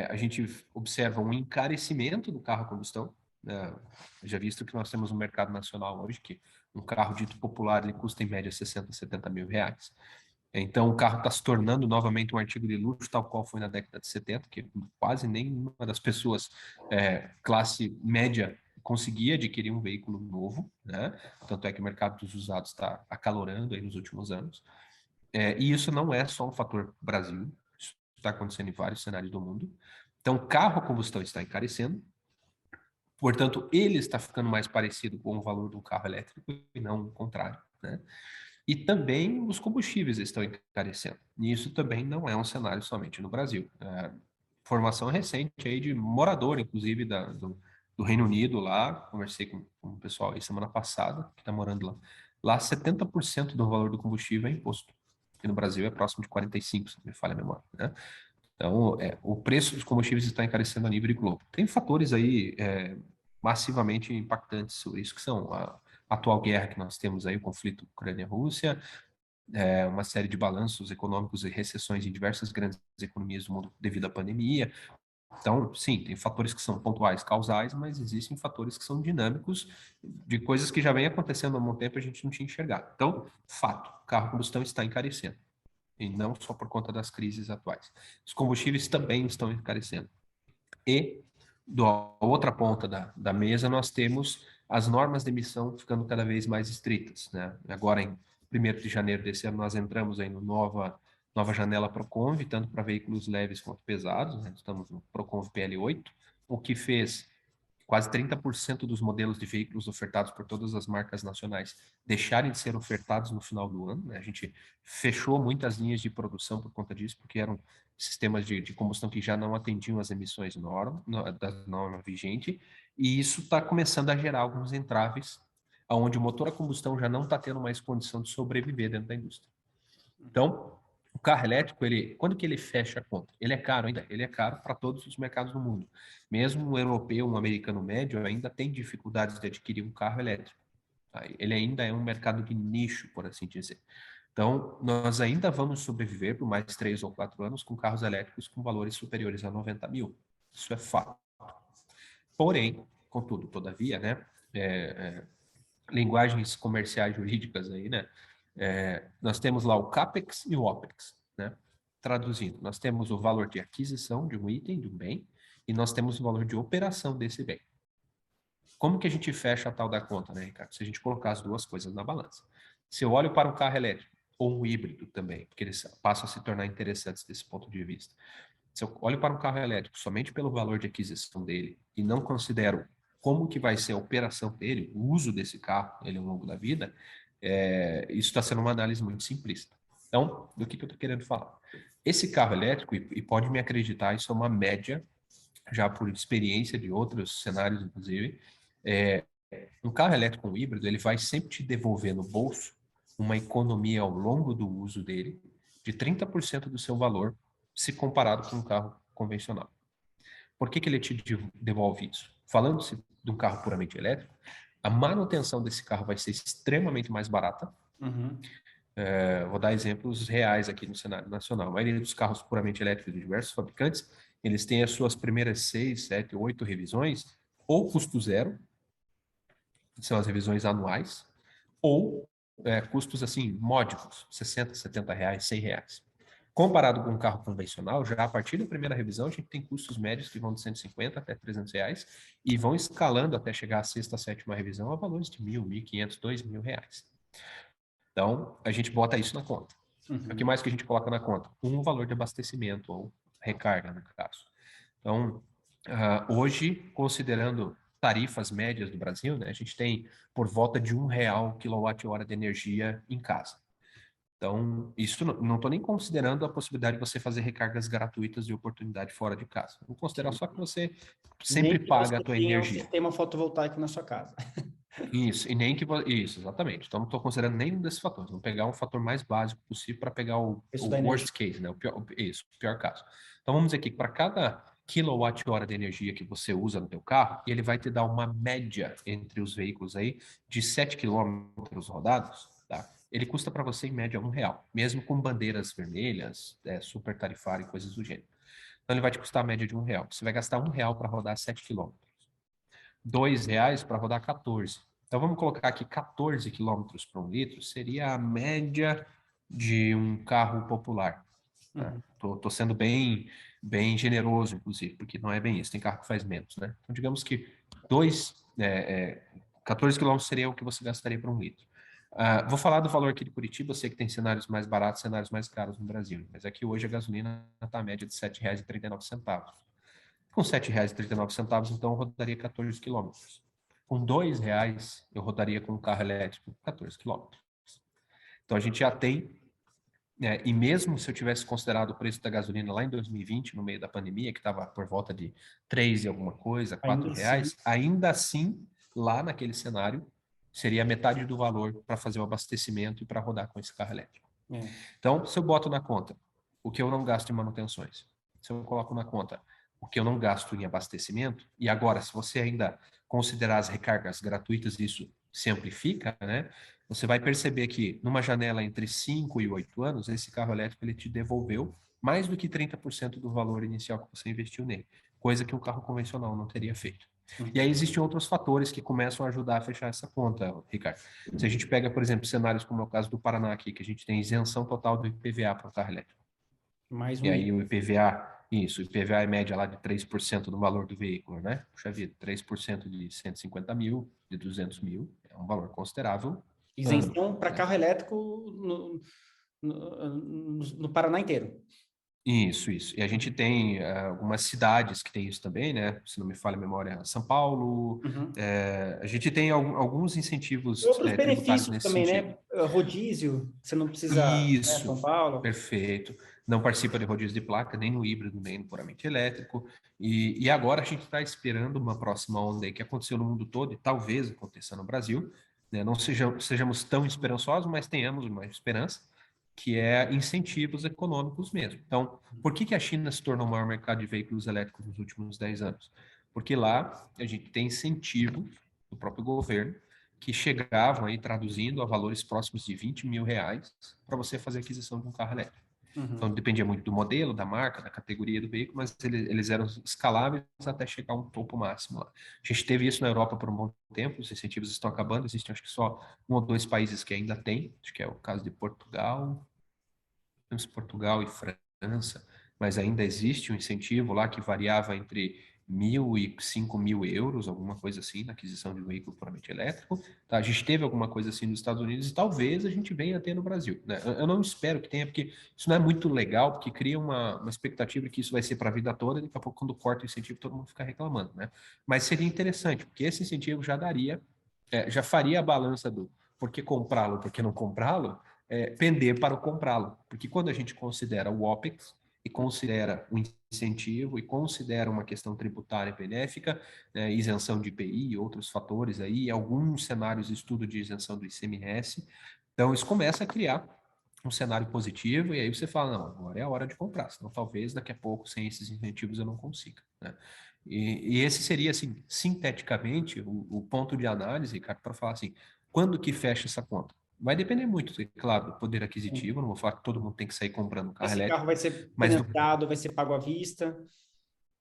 A gente observa um encarecimento do carro a combustão, né? Já visto que nós temos um mercado nacional hoje que um carro dito popular ele custa em média 60, 70 mil reais. Então, o carro está se tornando novamente um artigo de luxo, tal qual foi na década de 70, que quase nenhuma das pessoas classe média conseguia adquirir um veículo novo, né? Tanto é que o mercado dos usados está acalorando aí nos últimos anos. E isso não é só um fator Brasil, isso está acontecendo em vários cenários do mundo. Então, o carro a combustão está encarecendo, portanto, ele está ficando mais parecido com o valor do carro elétrico e não o contrário, né? E também os combustíveis estão encarecendo. E isso também não é um cenário somente no Brasil. Formação recente aí de morador, inclusive, do Reino Unido lá, conversei com o pessoal aí semana passada, que está morando lá. Lá, 70% do valor do combustível é imposto. Aqui no Brasil é próximo de 45%, se não me falha a memória, né? Então, o preço dos combustíveis está encarecendo a nível de globo. Tem fatores aí massivamente impactantes sobre isso, que são a atual guerra que nós temos aí, o conflito Ucrânia-Rússia, uma série de balanços econômicos e recessões em diversas grandes economias do mundo devido à pandemia. Então, sim, tem fatores que são pontuais, causais, mas existem fatores que são dinâmicos de coisas que já vem acontecendo há um tempo e a gente não tinha enxergado. Então, fato, o carro a combustão está encarecendo, e não só por conta das crises atuais. Os combustíveis também estão encarecendo. E, da outra ponta da mesa, nós temos as normas de emissão ficando cada vez mais estritas, né? Agora, em 1º de janeiro desse ano, nós entramos aí no nova janela Proconv, tanto para veículos leves quanto pesados, né? Estamos no Proconv PL8, o que fez quase 30% dos modelos de veículos ofertados por todas as marcas nacionais deixarem de ser ofertados no final do ano, né? A gente fechou muitas linhas de produção por conta disso, porque eram sistemas de combustão que já não atendiam as emissões da norma vigente, e isso está começando a gerar alguns entraves, onde o motor a combustão já não está tendo mais condição de sobreviver dentro da indústria. Então, o carro elétrico, quando que ele fecha a conta? Ele é caro ainda, ele é caro para todos os mercados do mundo. Mesmo um europeu, um americano médio, ainda tem dificuldades de adquirir um carro elétrico. Tá? Ele ainda é um mercado de nicho, por assim dizer. Então, nós ainda vamos sobreviver por mais 3 ou 4 anos com carros elétricos com valores superiores a 90 mil. Isso é fato. Porém, contudo, todavia, né, linguagens comerciais jurídicas aí, né, nós temos lá o CAPEX e o OPEX, né? Traduzindo, nós temos o valor de aquisição de um item, de um bem, e nós temos o valor de operação desse bem. Como que a gente fecha a tal da conta, né, Ricardo? Se a gente colocar as duas coisas na balança. Se eu olho para um carro elétrico, ou um híbrido também, porque eles passam a se tornar interessantes desse ponto de vista. Se eu olho para um carro elétrico somente pelo valor de aquisição dele e não considero como que vai ser a operação dele, o uso desse carro ele, ao longo da vida, isso está sendo uma análise muito simplista. Então, do que eu estou querendo falar? Esse carro elétrico, e pode me acreditar, isso é uma média, já por experiência de outros cenários, inclusive, um carro elétrico com híbrido, ele vai sempre te devolver no bolso uma economia ao longo do uso dele de 30% do seu valor, se comparado com um carro convencional. Por que ele te devolve isso? Falando-se de um carro puramente elétrico, a manutenção desse carro vai ser extremamente mais barata.
Uhum.
Vou dar exemplos reais aqui no cenário nacional. A maioria dos carros puramente elétricos de diversos fabricantes, eles têm as suas primeiras 6, 7, 8 revisões, ou custo zero, que são as revisões anuais, ou custos assim, módicos, 60, 70 reais, 100 reais. Comparado com um carro convencional, já a partir da primeira revisão, a gente tem custos médios que vão de 150 até 300 reais e vão escalando até chegar à sexta, sétima revisão a valores de 1.000, 1.500, 2.000 reais. Então, a gente bota isso na conta.
Uhum.
O que mais que a gente coloca na conta? Um valor de abastecimento, ou recarga, no caso. Então, hoje, considerando tarifas médias do Brasil, né, a gente tem por volta de R$ 1 quilowatt-hora de energia em casa. Então, isso não estou nem considerando a possibilidade de você fazer recargas gratuitas de oportunidade fora de casa. Vou considerar só que você sempre
Nem que
paga a
você
tua
tenha um
energia.
sistema fotovoltaico na sua casa.
Isso, e nem que... Isso, exatamente. Então, não estou considerando nenhum desses fatores. Vamos pegar um fator mais básico possível para pegar o
Preço da
worst
energia.
case, né? O pior caso. Então, vamos dizer que para cada quilowatt-hora de energia que você usa no teu carro, ele vai te dar uma média entre os veículos aí de 7 quilômetros rodados, tá? Ele custa para você, em média, R$ 1, mesmo com bandeiras vermelhas, super tarifário e coisas do gênero. Então, ele vai te custar a média de R$ 1. Você vai gastar R$ 1 para rodar 7 quilômetros. R$ 2 para rodar 14. Então vamos colocar aqui 14 quilômetros por 1 litro, seria a média de um carro popular. Tá?
Uhum.
Tô sendo bem generoso, inclusive, porque não é bem isso, tem carro que faz menos, né? Então digamos que 14 quilômetros seria o que você gastaria por 1 litro. Vou falar do valor aqui de Curitiba, eu sei que tem cenários mais baratos, cenários mais caros no Brasil, mas aqui hoje a gasolina está a média de R$ 7,39. Com R$ 7,39, então eu rodaria 14 quilômetros. Com R$ 2, eu rodaria com um carro elétrico 14 quilômetros. Então a gente já tem, e mesmo se eu tivesse considerado o preço da gasolina lá em 2020, no meio da pandemia, que estava por volta de 3 e alguma coisa,
Ainda assim,
R$ 4, ainda assim, lá naquele cenário, seria metade do valor para fazer o abastecimento e para rodar com esse carro elétrico.
é.
Então, se eu boto na conta o que eu não gasto em manutenções, se eu coloco na conta o que eu não gasto em abastecimento, e agora, se você ainda considerar as recargas gratuitas, isso se amplifica, né? Você vai perceber que numa janela entre 5 e 8 anos, esse carro elétrico ele te devolveu mais do que 30% do valor inicial que você investiu nele, coisa que um carro convencional não teria feito. E aí existem outros fatores que começam a ajudar a fechar essa conta, Ricardo. Se a gente pega, por exemplo, cenários como é o caso do Paraná aqui, que a gente tem isenção total do IPVA para o carro elétrico.
Mais
E
um
aí
item.
o IPVA, isso, o IPVA é média lá de 3% do valor do veículo, né? Puxa vida, 3% de 150 mil, de 200 mil, é um valor considerável ano,
Isenção para
né?
carro elétrico no Paraná inteiro.
Isso. E a gente tem algumas cidades que tem isso também, né? Se não me falha a memória, São Paulo.
Uhum.
A gente tem alguns
E
incentivos
outros
tributários
benefícios
nesse
também,
sentido.
né? Rodízio, você não precisa, né,
Isso,
São Paulo.
perfeito. Não participa de rodízio de placa, nem no híbrido, nem no puramente elétrico. E agora a gente está esperando uma próxima onda aí que aconteceu no mundo todo e talvez aconteça no Brasil. Né? Não sejamos tão esperançosos, mas tenhamos uma esperança, que é incentivos econômicos mesmo. Então, por que a China se tornou o maior mercado de veículos elétricos nos últimos 10 anos? Porque lá a gente tem incentivos do próprio governo que chegavam aí traduzindo a valores próximos de R$ 20.000 para você fazer a aquisição de um carro elétrico. Então,
Uhum.
dependia muito do modelo, da marca, da categoria do veículo, mas eles eram escaláveis até chegar a um topo máximo lá. A gente teve isso na Europa por um bom tempo, os incentivos estão acabando, existem acho que só um ou dois países que ainda têm, acho que é o caso de Portugal e França, mas ainda existe um incentivo lá que variava entre 1.000 e 5.000 euros, alguma coisa assim, na aquisição de um veículo puramente elétrico. Tá? A gente teve alguma coisa assim nos Estados Unidos e talvez a gente venha a ter no Brasil. Né? Eu não espero que tenha, porque isso não é muito legal, porque cria uma expectativa de que isso vai ser para a vida toda, e daqui a pouco, quando corta o incentivo, todo mundo fica reclamando. Né? Mas seria interessante, porque esse incentivo já daria, já faria a balança do por que comprá-lo, por que não comprá-lo, pender para o comprá-lo. Porque quando a gente considera o OPEX, e considera o incentivo e considera uma questão tributária benéfica, né, isenção de IPI e outros fatores aí, alguns cenários de estudo de isenção do ICMS. Então, isso começa a criar um cenário positivo e aí você fala, não, agora é a hora de comprar, senão talvez daqui a pouco, sem esses incentivos, eu não consiga. Né? E esse seria, assim, sinteticamente, o ponto de análise, Ricardo, para falar assim, quando que fecha essa conta? Vai depender muito, claro, do poder aquisitivo, não vou falar que todo mundo tem que sair comprando um carro
Esse carro
elétrico,
vai ser
mas do
financiado, vai ser pago à vista,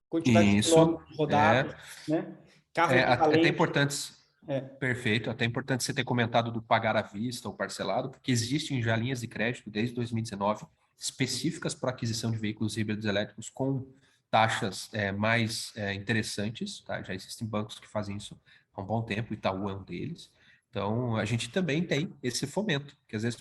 quantidade de
isso
quilômetros rodados, né? Carro
até
equivalente.
importante,
É,
perfeito, até importante você ter comentado do pagar à vista ou parcelado, porque existem já linhas de crédito desde 2019 específicas para aquisição de veículos híbridos elétricos com taxas mais interessantes, tá? Já existem bancos que fazem isso há um bom tempo, o Itaú é um deles. Então, a gente também tem esse fomento, que às vezes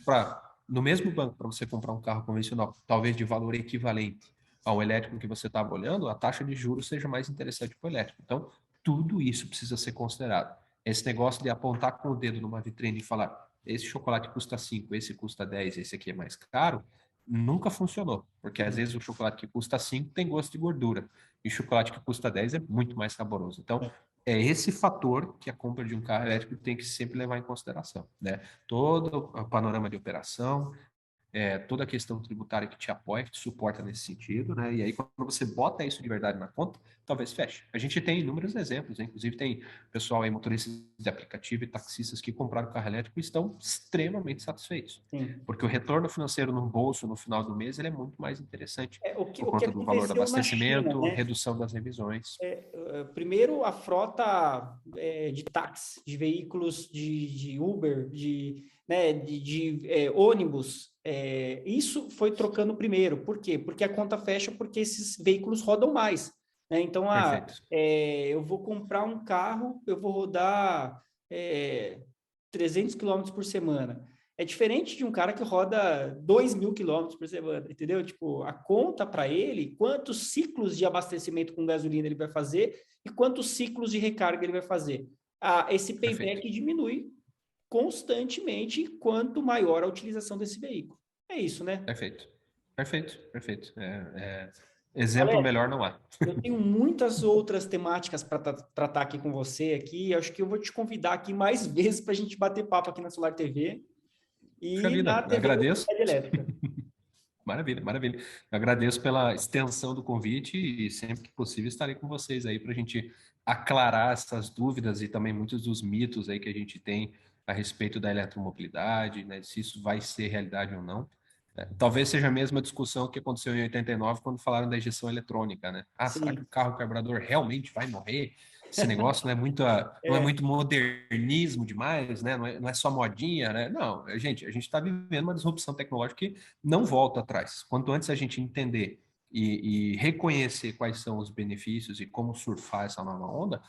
no mesmo banco, para você comprar um carro convencional, talvez de valor equivalente ao elétrico que você estava olhando, a taxa de juros seja mais interessante para o elétrico. Então, tudo isso precisa ser considerado. Esse negócio de apontar com o dedo numa vitrine e falar esse chocolate custa 5, esse custa 10, esse aqui é mais caro, nunca funcionou. Porque às vezes o chocolate que custa 5 tem gosto de gordura e o chocolate que custa 10 é muito mais saboroso. Então, é esse fator que a compra de um carro elétrico tem que sempre levar em consideração, né? Todo o panorama de operação, toda a questão tributária que te apoia, que te suporta nesse sentido, né? E aí, quando você bota isso de verdade na conta, talvez feche. A gente tem inúmeros exemplos, né? Inclusive tem pessoal aí, motoristas de aplicativo e taxistas que compraram carro elétrico e estão extremamente satisfeitos.
sim.
Porque o retorno financeiro no bolso no final do mês ele é muito mais interessante
O
por
que
conta do valor do
aconteceu na China,
abastecimento,
né?
redução das revisões.
Primeiro, a frota de táxi, de veículos de Uber, né, ônibus, isso foi trocando primeiro. Por quê? Porque a conta fecha porque esses veículos rodam mais. Né? Então,
Perfeito.
eu vou comprar um carro, eu vou rodar 300 quilômetros por semana. É diferente de um cara que roda 2.000 quilômetros por semana, entendeu? Tipo, a conta para ele, quantos ciclos de abastecimento com gasolina ele vai fazer e quantos ciclos de recarga ele vai fazer. Esse payback
Perfeito.
diminui constantemente quanto maior a utilização desse veículo. É isso, né?
Perfeito. Perfeito. Perfeito. Exemplo
Valério,
melhor não há.
eu tenho muitas outras temáticas para tratar aqui com você aqui. Acho que eu vou te convidar aqui mais vezes para a gente bater papo aqui na Solar TV
Puxa
e na
vida,
TV
agradeço.
Mobilidade Elétrica.
Maravilha, maravilha. Eu agradeço pela extensão do convite e sempre que possível estarei com vocês aí para a gente aclarar essas dúvidas e também muitos dos mitos aí que a gente tem a respeito da eletromobilidade, né, se isso vai ser realidade ou não. Talvez seja a mesma discussão que aconteceu em 89 quando falaram da injeção eletrônica, né? Ah, será que o
Sim,
carro carburador realmente vai morrer? Esse negócio não é
é,
muito modernismo demais, né? Não é só modinha, né? Não, gente, a gente está vivendo uma disrupção tecnológica que não volta atrás. Quanto antes a gente entender e reconhecer quais são os benefícios e como surfar essa nova onda,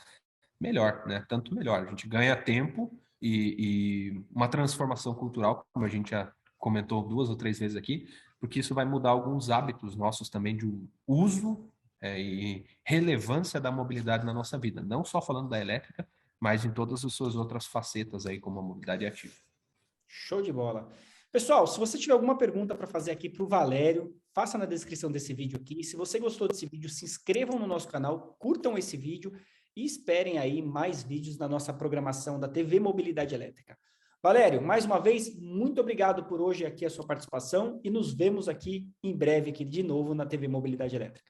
melhor, né? Tanto melhor. A gente ganha tempo e uma transformação cultural, como a gente já comentou 2 ou 3 vezes aqui, porque isso vai mudar alguns hábitos nossos também de uso e relevância da mobilidade na nossa vida. Não só falando da elétrica, mas em todas as suas outras facetas aí, como a mobilidade ativa.
show de bola. Pessoal, se você tiver alguma pergunta para fazer aqui para o Valério, faça na descrição desse vídeo aqui. Se você gostou desse vídeo, se inscrevam no nosso canal, curtam esse vídeo e esperem aí mais vídeos na nossa programação da TV Mobilidade Elétrica. Valério, mais uma vez, muito obrigado por hoje aqui a sua participação e nos vemos aqui em breve aqui de novo na TV Mobilidade Elétrica.